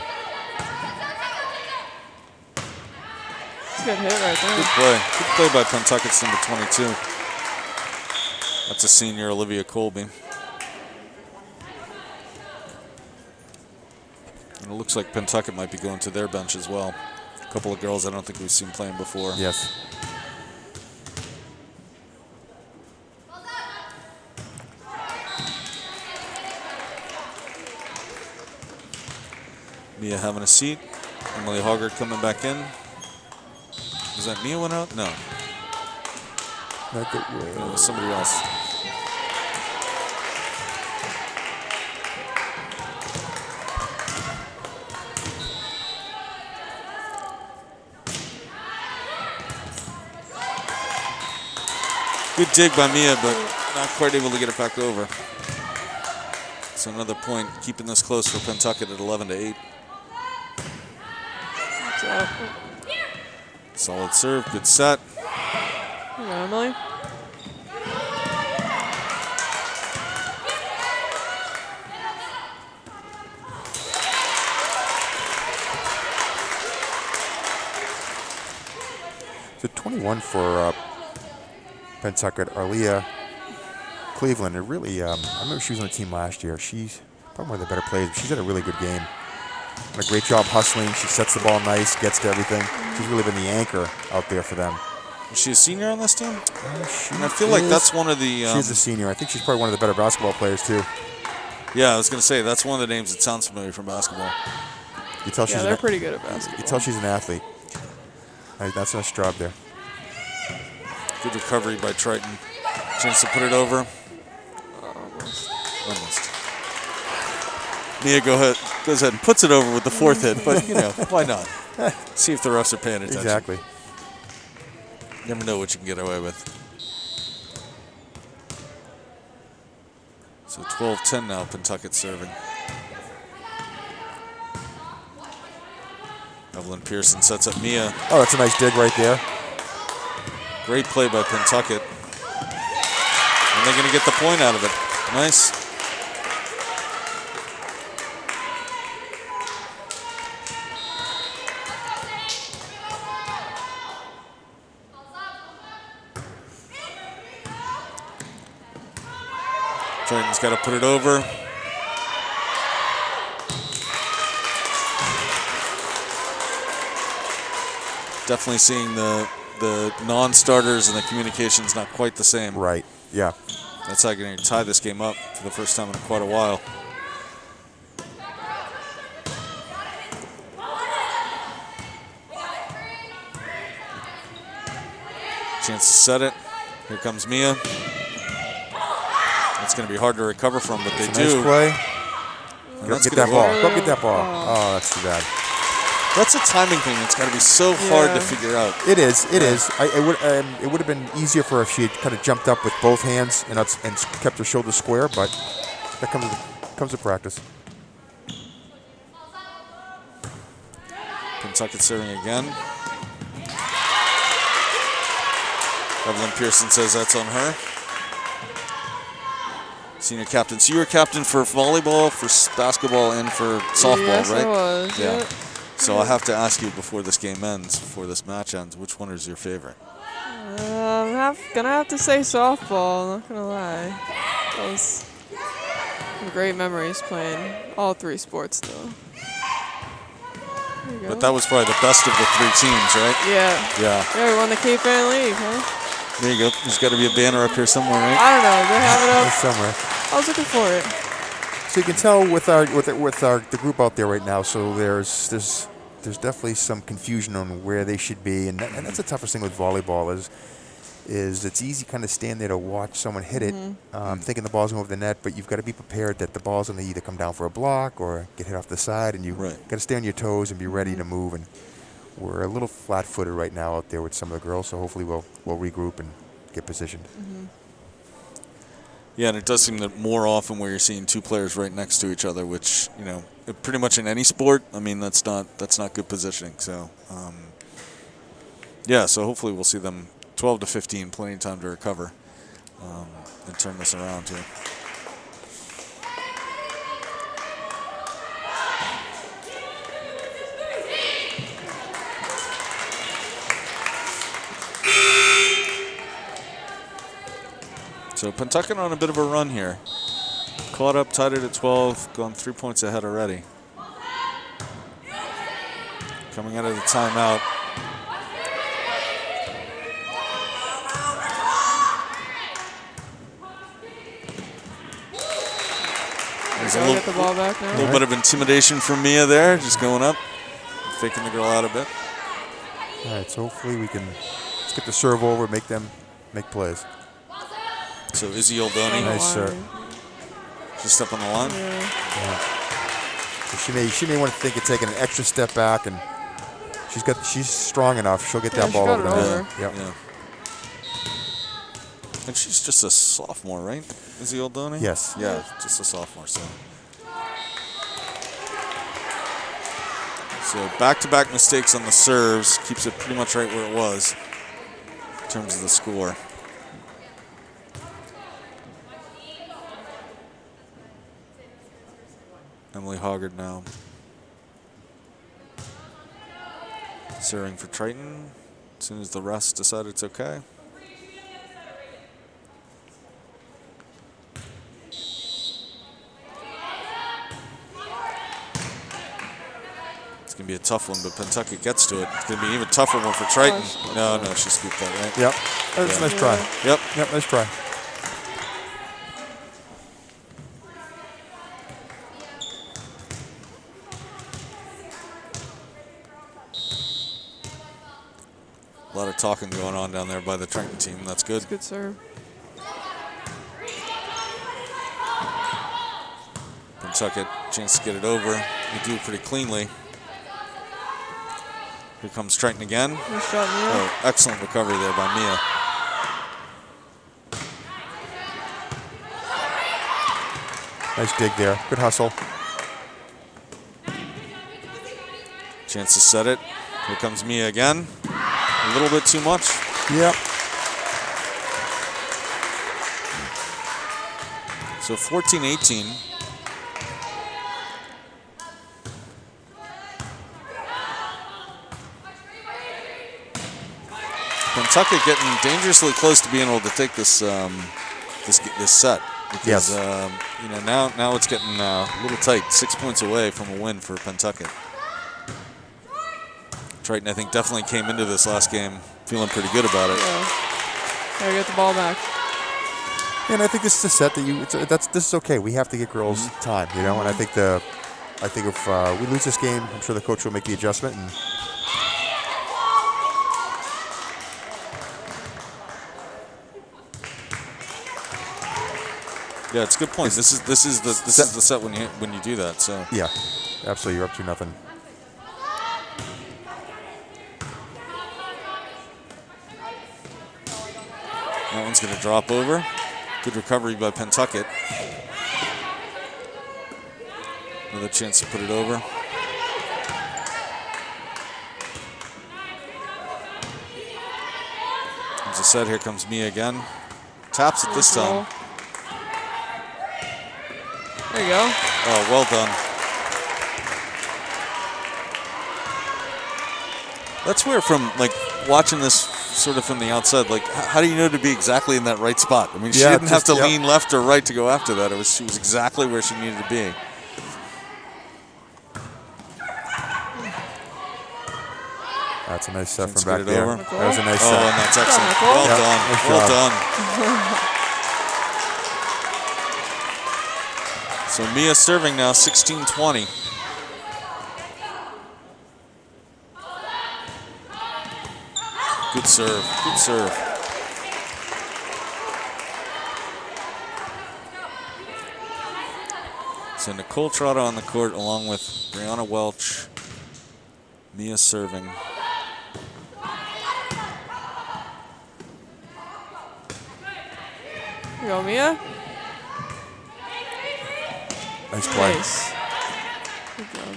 That's a good hit right there. Good play. Good play by Pentucket's number 22. That's a senior, Olivia Colby. And it looks like Pentucket might be going to their bench as well. A couple of girls I don't think we've seen playing before. Yes. Mia having a seat. Emily Hoggart coming back in. Was that Mia went out? No. Not good. No, it was somebody else. Good dig by Mia, but not quite able to get it back over. So another point, keeping this close for Pentucket at 11-8. Solid serve, good set. Emily. So 21 for Pentucket, Arlia Cleveland. It really, I remember she was on the team last year. She's probably one of the better players. She's had a really good game. Done a great job hustling. She sets the ball nice, gets to everything. She's really been the anchor out there for them. Is she a senior on this team? And I feel like that's one of the... she's a senior. I think she's probably one of the better basketball players, too. Yeah, I was going to say, that's one of the names that sounds familiar from basketball. You tell they're pretty good at basketball. You tell she's an athlete. That's a nice job there. Good recovery by Triton. Chance to put it over. Almost. Mia goes ahead and puts it over with the fourth hit, but, you know, why not? See if the refs are paying attention. Exactly. Never know what you can get away with. So 12-10 now, Pentucket serving. Evelyn Pearson sets up Mia. Oh, that's a nice dig right there. Great play by Pentucket. And they're going to get the point out of it. Nice. Triton's got to put it over. Definitely seeing the non-starters and the communication's not quite the same. Right. Yeah. That's how you're going to tie this game up for the first time in quite a while. Chance to set it. Here comes Mia. It's going to be hard to recover from, but they do. Nice play. Go get that ball. work. Go get that ball. Oh, that's too bad. That's a timing thing. It's got to be so hard to figure out. It is. It is. It would have been easier for her if she had kind of jumped up with both hands and kept her shoulders square, but that comes with practice. Pentucket serving again. Evelyn Pearson says that's on her. Senior captain. So you were captain for volleyball, for basketball, and for softball, yes, right? I was. Yeah. So I have to ask you before this game ends, before this match ends, which one is your favorite? I'm gonna have to say softball. Not gonna lie. That was some great memories playing all 3 sports, though. There you go. But that was probably the best of the 3 teams, right? Yeah. Yeah. We won the Cape Ann League, huh? There you go. There's got to be a banner up here somewhere, right? I don't know. They have it up. Somewhere. I was looking for it. So you can tell with the group out there right now. So there's definitely some confusion on where they should be, and that's the toughest thing with volleyball is it's easy kind of stand there to watch someone hit it, thinking the ball's going over the net, but you've got to be prepared that the ball's going to either come down for a block or get hit off the side, and you got to stay on your toes and be ready to move. And we're a little flat-footed right now out there with some of the girls, so hopefully we'll regroup and get positioned. Yeah, and it does seem that more often where you're seeing 2 players right next to each other, which, you know, pretty much in any sport, I mean, that's not good positioning. So, yeah, so hopefully we'll see them 12 to 15, plenty of time to recover and turn this around here. So Pentucket on a bit of a run here. Caught up, tied it at 12, gone 3 points ahead already. Coming out of the timeout. There's a Get the ball back now. little bit of intimidation from Mia there, just going up, faking the girl out a bit. All right, so hopefully let's get the serve over, make them make plays. So Izzy Oldoni, Nice serve. She's stepping on the line. Yeah. So she may want to think of taking an extra step back, and she's strong enough. She'll get that ball over the net. Yeah. And she's just a sophomore, right? Izzy Oldoni? Yes. Yeah, just a sophomore. So back-to-back mistakes on the serves keeps it pretty much right where it was in terms of the score. Emily Hoggard now serving for Triton as soon as the rest decide it's okay. It's going to be a tough one, but Pentucket gets to it. It's going to be an even tougher one for Triton. No, she scooped that, right? Yep. That's a nice try. Yep, nice try. A lot of talking going on down there by the Triton team. That's good. Good serve. Pentucket, chance to get it over. They do pretty cleanly. Here comes Triton again. Nice shot, Mia. Oh, excellent recovery there by Mia. Nice dig there. Good hustle. Chance to set it. Here comes Mia again. A little bit too much. Yep. So 14-18. Pentucket getting dangerously close to being able to take this this set. Because, you know, now it's getting a little tight. 6 points away from a win for Pentucket. Triton, I think, definitely came into this last game feeling pretty good about it. Yeah. Gotta get the ball back. And I think this is a set that this is okay. We have to get girls time, you know. And I think if we lose this game, I'm sure the coach will make the adjustment. And yeah, it's a good point. This is the set when you do that. So yeah, absolutely. You're up 2-0. That one's going to drop over. Good recovery by Pentucket. Another chance to put it over. As I said, here comes Mia again. Taps it this time. There you go. Oh, well done. That's where, from like watching this sort of from the outside, like how do you know to be exactly in that right spot? I mean, she didn't have to lean left or right to go after that. She was exactly where she needed to be. That's a nice set Let's from back there. over. That was a nice set. Oh, and that's excellent. Well done. Nice Well done. So Mia serving now, 16-20. Good serve. Good serve. So Nicole Trotta on the court along with Brianna Welch. Mia serving. Here you go, Mia. Nice play. Nice. Good job.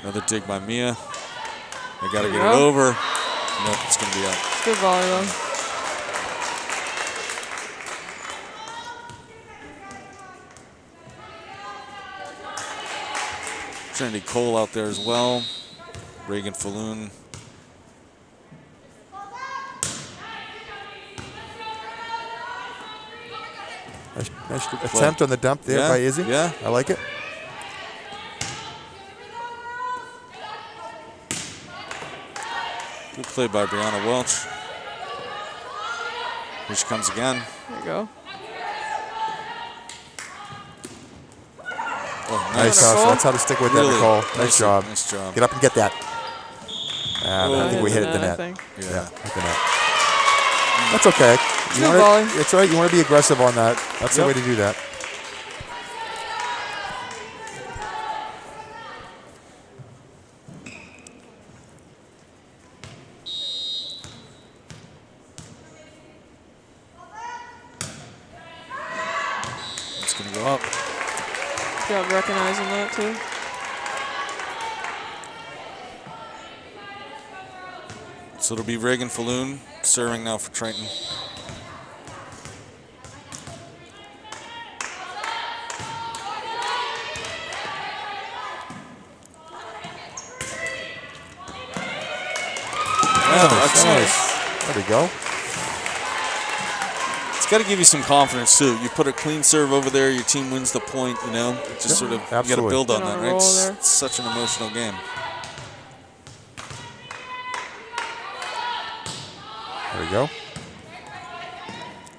Another dig by Mia. They got to get it over. Nope, it's going to be out. Good volleyball. Trinity Cole out there as well. Reagan Falloon. Nice attempt on the dump there by Izzy. Yeah. I like it. Good play by Brianna Welch. Here she comes again. There you go. Oh, nice. That's how to stick with that, Nicole. Nice job. Nice job. Get up and get that. I think we hit the net. Yeah, hit the net. That's okay. It's all right. You want to be aggressive on that. That's the way to do that. It's going to go up. Good job recognizing that, too. So it'll be Reagan Falloon serving now for Triton. Nice. There we go. It's got to give you some confidence too. You put a clean serve over there, your team wins the point. You know, just sort of you got to build on that, right? It's such an emotional game. There we go.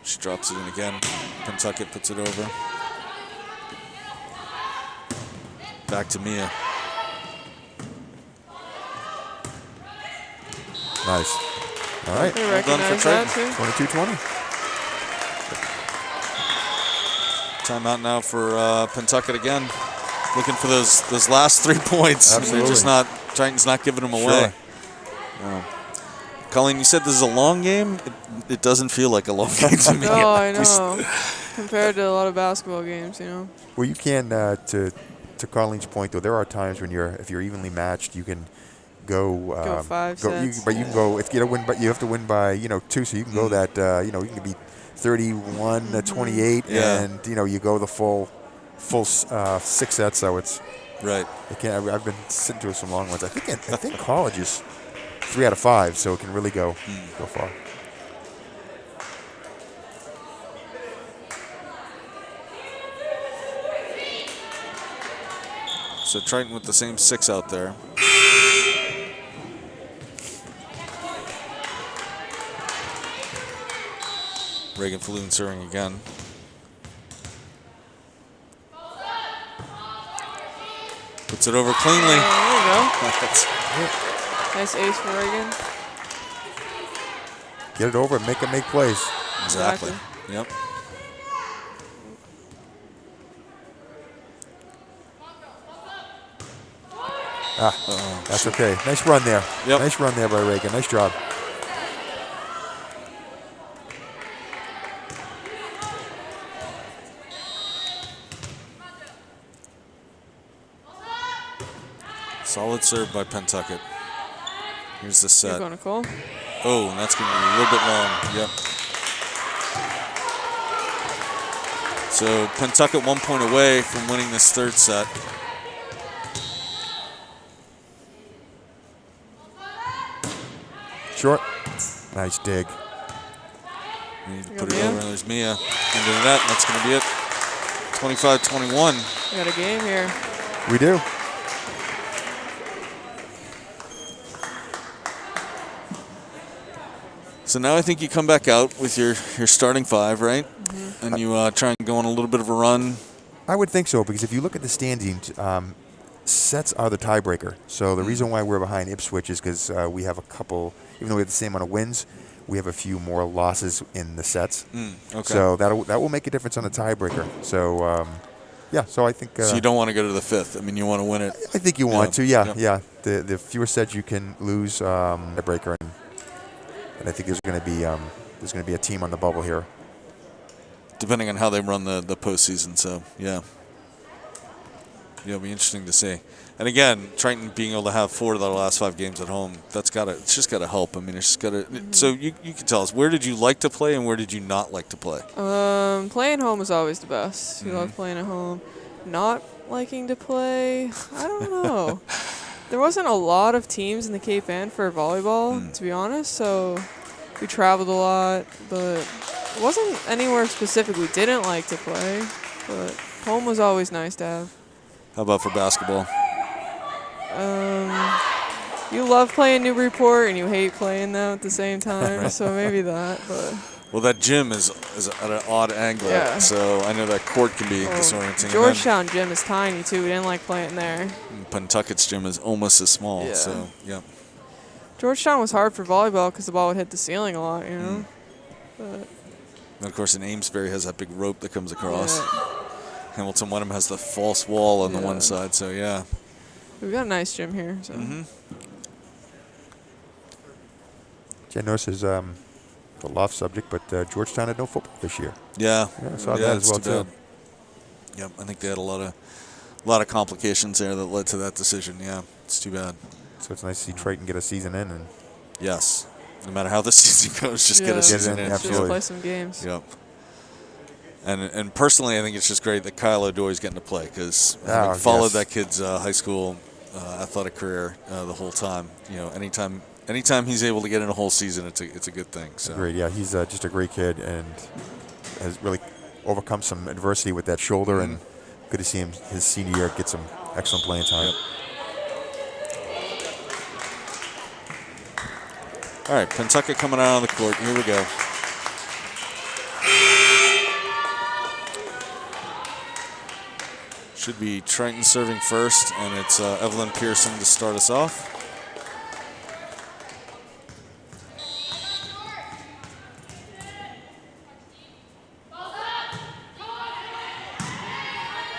She drops it in again. Pentucket puts it over. Back to Mia. Nice. All right. Well done for Triton. 22-20. Timeout now for Pentucket again. Looking for those last 3 points. Absolutely. They're just Triton's not giving them away. Sure. Colleen, you said this is a long game. It doesn't feel like a long game to me. Oh, I know. Compared to a lot of basketball games, you know. Well, you can, to Colleen's point, though, there are times when if you're evenly matched, you can go 5 sets. but you can go if you don't win, but you have to win by 2, so you can go that you can be 31-28, and you go the full 6 sets. So it's right. I've been sitting through some long ones. I think college is 3 out of 5, so it can really go far. So Triton with the same 6 out there. Reagan Falloon serving again. Puts it over cleanly. There you go. That's Nice ace for Reagan. Get it over and make it make plays. exactly. Yep. That's okay. Nice run there. Yep. Nice run there by Reagan. Nice job. Solid serve by Pentucket. Here's the You're set. going to call. Oh, and that's going to be a little bit long. Yep. So Pentucket 1 point away from winning this third set. Short. Nice dig. We need to You put got it Mia? over, and there's Mia into the net, and that's going to be it. 25-21. We got a game here. We do. So now I think you come back out with your starting five, right? Mm-hmm. And you try and go on a little bit of a run. I would think so, because if you look at the standings, sets are the tiebreaker. So the reason why we're behind Ipswich is because we have a couple, even though we have the same amount of wins, we have a few more losses in the sets. Okay. So that will make a difference on the tiebreaker. So, yeah, so I think... so you don't want to go to the fifth. I mean, you want to win it. I think you want to, yeah. Yep. The fewer sets you can lose, the breaker, and I think there's going to be a team on the bubble here. Depending on how they run the postseason, so yeah. Yeah, it'll be interesting to see. And again, Triton being able to have 4 of the last 5 games at home, it's just gotta help. I mean, it's just gotta. So you can tell us, where did you like to play and where did you not like to play? Playing home is always the best. You love playing at home. Not liking to play, I don't know. There wasn't a lot of teams in the Cape Ann for volleyball, to be honest, so we traveled a lot, but it wasn't anywhere specific we didn't like to play, but home was always nice to have. How about for basketball? You love playing Newburyport and you hate playing them at the same time, so maybe that, but... Well, that gym is at an odd angle, so I know that court can be disorienting. Georgetown gym is tiny, too. We didn't like playing there. Pentucket's gym is almost as small, so, yeah. Georgetown was hard for volleyball because the ball would hit the ceiling a lot, you know? But And, of course, in Amesbury has that big rope that comes across. Hamilton Wenham has the false wall on the one side, so, yeah. We've got a nice gym here, so... Jen notices the loft subject, but Georgetown had no football this year. Yeah. I saw that as well, too. Yep, I think they had a lot of complications there that led to that decision. Yeah, it's too bad. So it's nice to see Triton get a season in. And yes, no matter how the season goes, just get a season in. Absolutely. Just play some games. Yep. And personally, I think it's just great that Kyle O'Doy's getting to play because I followed that kid's high school athletic career the whole time. You know, anytime he's able to get in a whole season, it's a good thing. So. Agreed. Yeah, he's just a great kid and has really overcome some adversity with that shoulder, and good to see him his senior year get some excellent playing time. Yep. All right, Pentucket coming out on the court. Here we go. Should be Triton serving first, and it's Evelyn Pearson to start us off.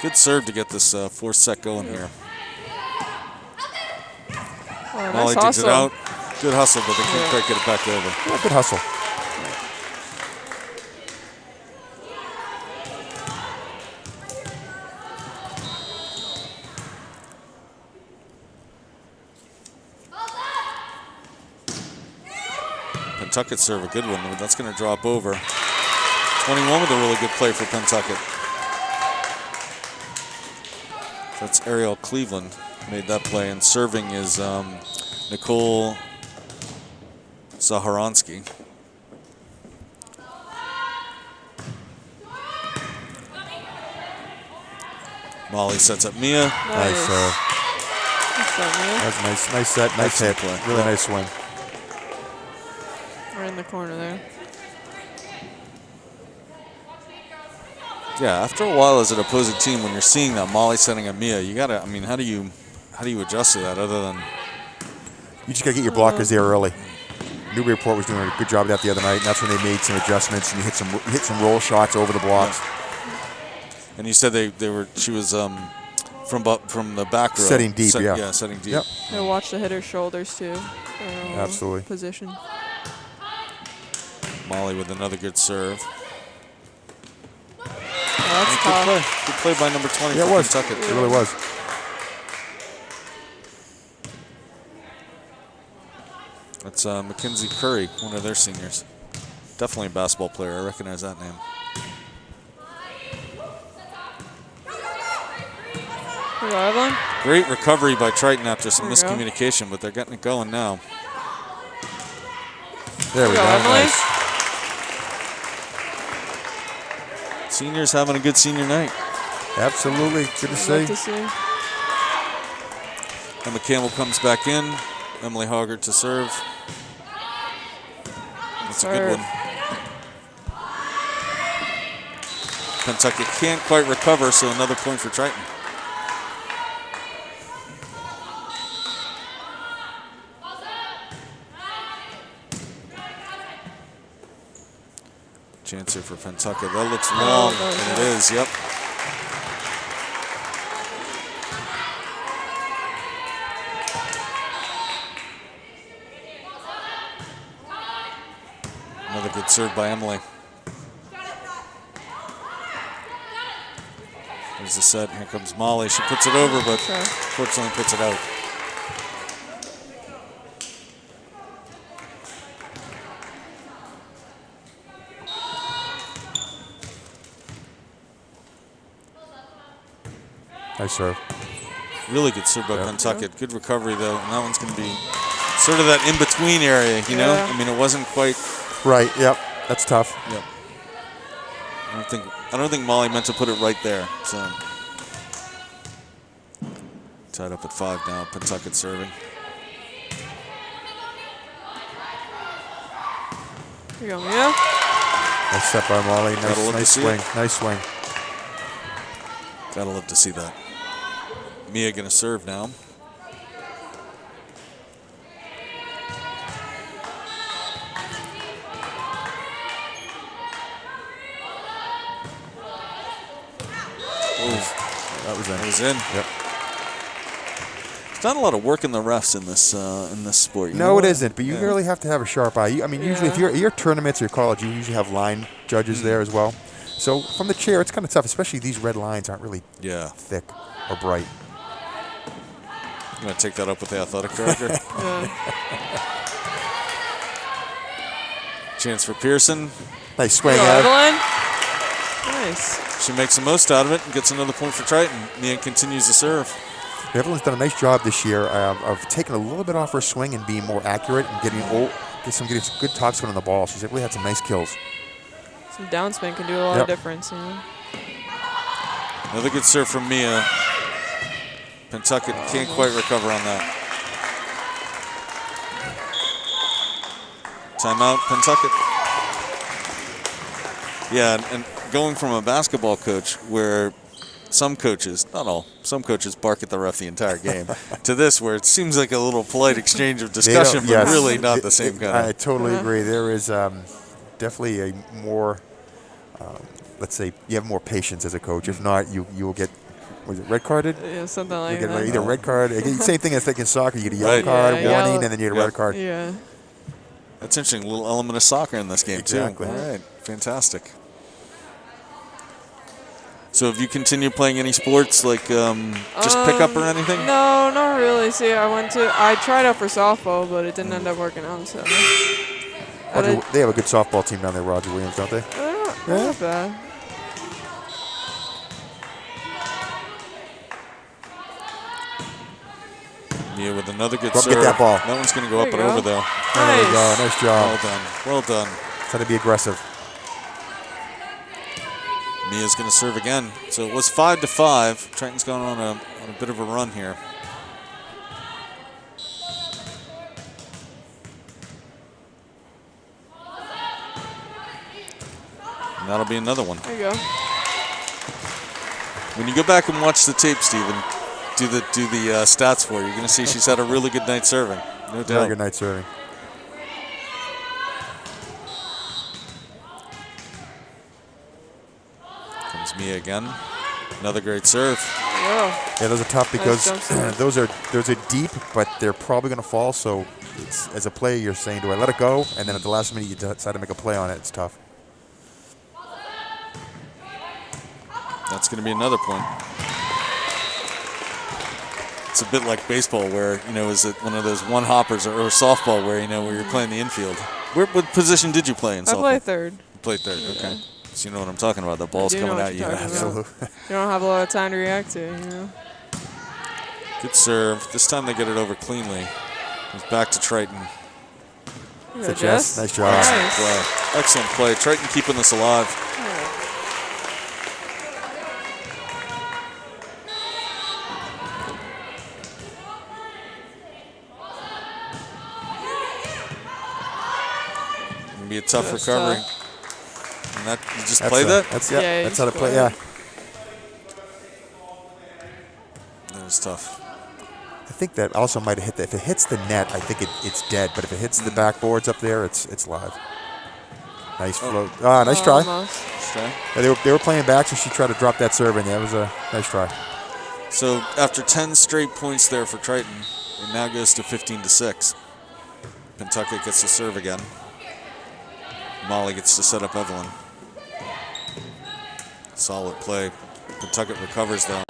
Good serve to get this fourth set going here. Oh, Molly nice digs it hustle. out. Good hustle, but they can't quite get it back over. Yeah, good hustle. Pentucket serve, a good one, but that's going to drop over. 21 with a really good play for Pentucket. That's Ariel Cleveland made that play, and serving is Nicole Zaharonsky. Molly sets up Mia. Nice. That's nice. Nice set. Nice hit. Play. Really nice swing. Right in the corner there. Yeah, after a while as an opposing team, when you're seeing that Molly setting up Mia, you gotta. I mean, how do you adjust to that other than? You just gotta get your blockers there early. Newburyport was doing a good job of that the other night, and that's when they made some adjustments and you hit some roll shots over the blocks. Yeah. And you said she was from the back row. Setting deep, yeah. Yeah, setting deep. Yep. I watch the hitter's shoulders too. Absolutely. Position. Molly with another good serve. Oh, that's tough. Good play by number 20 Yeah, for it was. Pentucket. It really was. That's Mackenzie Curry, one of their seniors. Definitely a basketball player. I recognize that name. Great recovery by Triton after some miscommunication, but they're getting it going now. There we go. Nice. Seniors having a good senior night. Absolutely. Good to see. Emma Campbell comes back in. Emily Hoggart to serve. That's a good one. Pentucket can't quite recover, so another point for Triton. Chance here for Pentucket. That looks long, and it is, yep. Another good serve by Emily. There's the set. Here comes Molly. She puts it over, but fortunately puts it out. Nice serve. Really good serve by Pentucket. Good recovery, though. And that one's going to be sort of that in-between area, you know? I mean, it wasn't quite... Right, yep. That's tough. Yep. I don't think Molly meant to put it right there, so... Tied up at 5 now. Pentucket serving. Here you go, Mia. Nice step by Molly. Nice swing. Nice swing. Gotta love to see that. Mia gonna serve now. That was in. Yep. It's not a lot of work in the refs in this sport. No, it isn't. But you really have to have a sharp eye. I mean, usually if your tournaments or college, you usually have line judges there as well. So from the chair, it's kind of tough, especially these red lines aren't really thick or bright. You want to take that up with the athletic director? Chance for Pearson. Nice swing. Evelyn. Nice. She makes the most out of it and gets another point for Triton. Nia continues to serve. Evelyn's done a nice job this year of taking a little bit off her swing and being more accurate and getting some good topspin on the ball. She's really had some nice kills. Some downspin can do a lot of difference. You know? Another good serve from Mia. Pentucket can't quite recover on that. Timeout, Pentucket. Yeah, and going from a basketball coach where some coaches, not all, some coaches bark at the ref the entire game, to this where it seems like a little polite exchange of discussion, but really not the same kind. I totally agree. There is definitely a more, let's say, you have more patience as a coach. If not, you will get, was it red carded? Yeah, something like that. Either red card, same thing as in soccer. You get a yellow card, warning, and then you get a red card. Yeah. That's interesting. A little element of soccer in this game, too. All right. Fantastic. So have you continued playing any sports, like just pickup or anything? No, not really. See, I tried out for softball, but it didn't end up working out. So. They have a good softball team down there, Roger Williams, don't they? Not bad. Mia with another good serve. Get that ball. That one's going to go up and over, though. There you go. Nice job. Well done. Well done. Try to be aggressive. Mia's going to serve again. So it was 5-5. Triton's going on a bit of a run here. And that'll be another one. There you go. When you go back and watch the tape, Steven, do the stats for you. You're going to see she's had a really good night serving. No doubt. Very good night serving. Comes Mia again. Another great serve. Yeah. Yeah, those are tough because Nice those are deep, but they're probably going to fall. So, as a player, you're saying, do I let it go? And then at the last minute, you decide to make a play on it. It's tough. That's going to be another point. It's a bit like baseball where, is it one of those one hoppers or softball where, where you're playing the infield? What position did you play in softball? I play third. You played third, okay. So you know what I'm talking about. The ball's coming at you. Absolutely. You don't have a lot of time to react to it, Good serve. This time they get it over cleanly. It's back to Triton. Yeah, Jess. Nice job. Nice. Wow. Excellent play. Triton keeping this alive. Gonna be a tough recovery. Tough. And that you just play that? That's how to play. Yeah. That was tough. I think that also might have hit that. If it hits the net, I think it's dead. But if it hits the backboards up there, it's live. Nice float. Nice try. Almost. Nice try. Yeah, they were playing back, so she tried to drop that serve in there. It was a nice try. So after 10 straight points there for Triton, it now goes to 15-6. Pentucket gets to serve again. Molly gets to set up Evelyn. Solid play. Pentucket recovers though.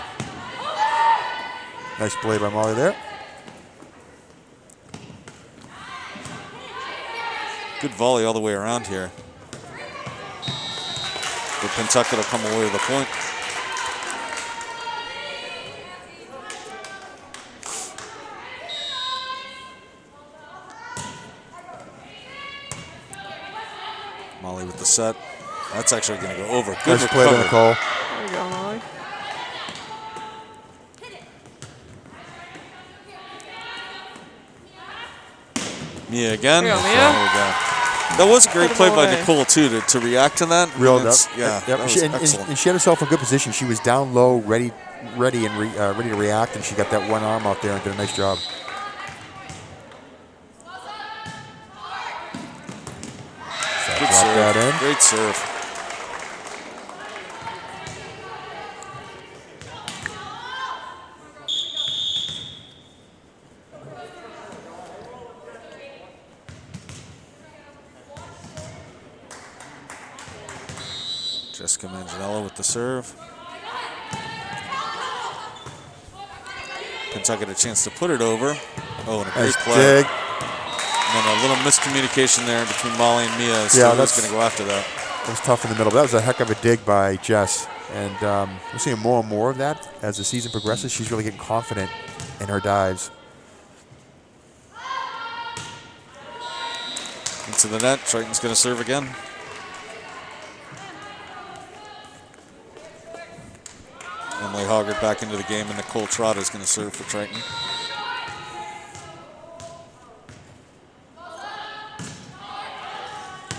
Nice play by Molly there. Good volley all the way around here. But Pentucket will come away with a point. Molly with the set. That's actually going to go over. Good nice play to Nicole. There you go, Molly. Mia again. There you go, Mia. There we go. That was a great Put play him by away. Nicole, too, to react to that. Reeled up. Yeah, Yep. that was excellent. And she had herself in good position. She was down low, ready to react, and she got that one arm out there and did a nice job. Good Drop serve. that in. Great serve. Jessica Manganiello with the serve. Pentucket a chance to put it over. Oh, and a great Nice play. dig. And then a little miscommunication there between Molly and Mia. So Yeah, who's going to go after that? It was tough in the middle. That was a heck of a dig by Jess. And we're seeing more and more of that as the season progresses. She's really getting confident in her dives. Into the net. Triton's going to serve again. Emily Hoggart back into the game, and Nicole Trotta is going to serve for Triton.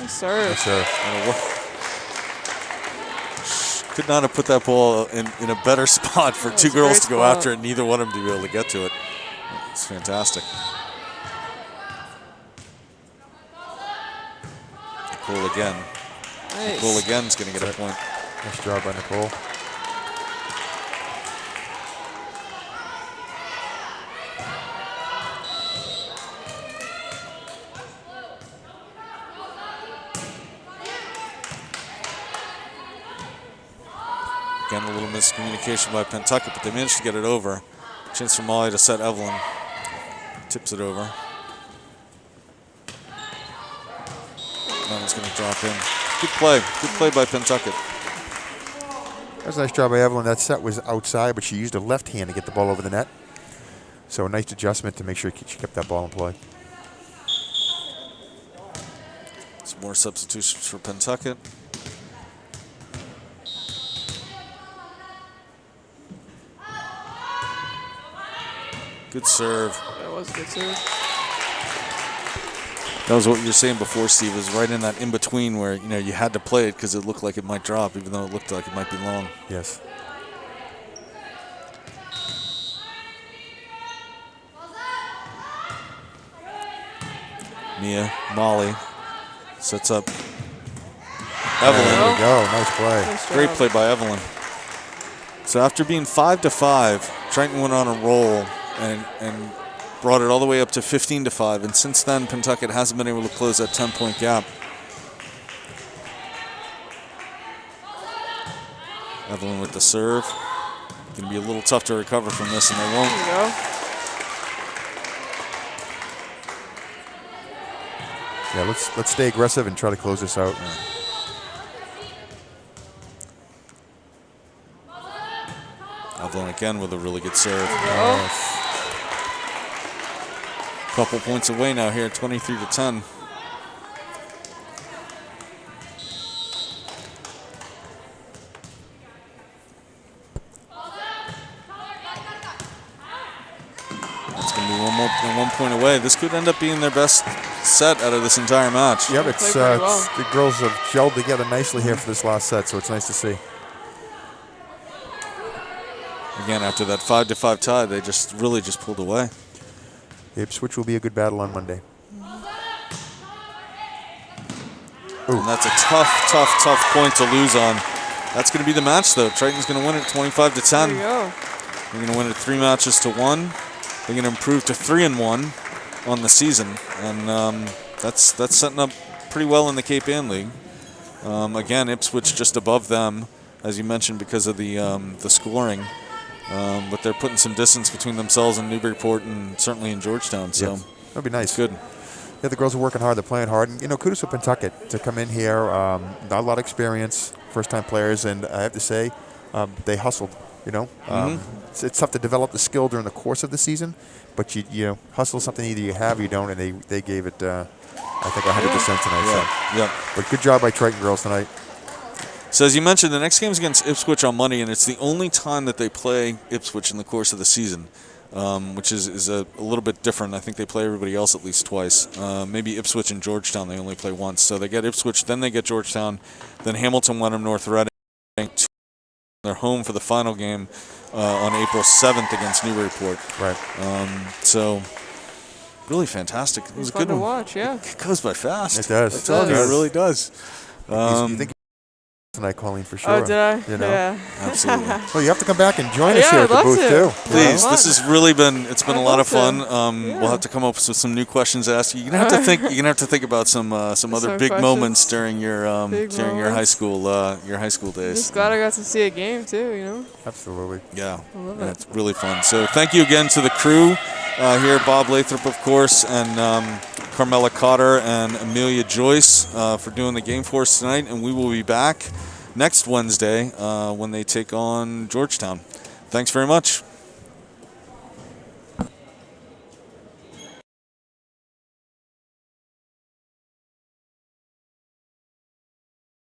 Nice serve. Nice serve. Could not have put that ball in a better spot for two a girls great to go spot. after it, and neither one of them to be able to get to it. It's fantastic. Nicole again. Nice. Nicole again is going to get a point. Nice job by Nicole. Again, a little miscommunication by Pentucket, but they managed to get it over. Chance for Molly to set Evelyn. Tips it over. That one's going to drop in. Good play. Good play by Pentucket. That was a nice job by Evelyn. That set was outside, but she used her left hand to get the ball over the net. So a nice adjustment to make sure she kept that ball in play. Some more substitutions for Pentucket. Good serve. That was a good serve. That was what you were saying before, Steve. Was right in that in between where you had to play it because it looked like it might drop, even though it looked like it might be long. Yes. Mia, Molly, sets up Evelyn. There we go. Nice play. Nice Great job. play by Evelyn. So after being 5-5, Triton went on a roll and brought it all the way up to 15-5. And since then, Pentucket hasn't been able to close that 10-point gap. Evelyn with the serve. Going to be a little tough to recover from this, and they won't. There you go. Yeah, let's stay aggressive and try to close this out. Evelyn again with a really good serve. Nice. Couple points away now here, 23-10. That's going to be one point away. This could end up being their best set out of this entire match. Yep, They played pretty well. the girls have gelled together nicely here for this last set, so it's nice to see. Again, after that 5-5 tie, they really just pulled away. Ipswich will be a good battle on Monday. And that's a tough point to lose on. That's going to be the match, though. Triton's going to win it 25-10. There you go. They're going to win it 3-1. They're going to improve to 3-1 on the season, and that's setting up pretty well in the Cape Ann League. Again, Ipswich just above them, as you mentioned, because of the scoring. But they're putting some distance between themselves and Newburyport, and certainly in Georgetown. So that'd be nice. Good. Yeah, the girls are working hard. They're playing hard. And, kudos to Pentucket to come in here. Not a lot of experience, first-time players, and I have to say, they hustled. It's tough to develop the skill during the course of the season, but you hustle something either you have or you don't, and they gave it, I think, 100% tonight. Yeah. But good job by Triton girls tonight. So as you mentioned, the next game is against Ipswich on Monday, and it's the only time that they play Ipswich in the course of the season, which is a little bit different. I think they play everybody else at least twice. Maybe Ipswich and Georgetown they only play once. So they get Ipswich, then they get Georgetown, then Hamilton, Wenham, North Reading. They're home for the final game on April 7th against Newburyport. Right. So really fantastic. It was a Fun good to one. watch, yeah. It goes by fast. It does. I told you, it really does. You think tonight, Colleen, for sure. Oh, did I? Yeah. Absolutely. Well, you have to come back and join us Yeah, here I'd at the love booth, to. too. Please, Fun. this has really been a I'd lot of love fun. to. We'll have to come up with some new questions to ask you. You're gonna have to think about some other Some big questions. moments during your Big your high moments. school days. Just glad I got to see a game, too, Absolutely. Yeah, I love and it. it's really fun. So thank you again to the crew here, Bob Lathrop, of course, and Carmela Cotter and Amelia Joyce for doing the game for us tonight. And we will be back next Wednesday when they take on Georgetown. Thanks very much.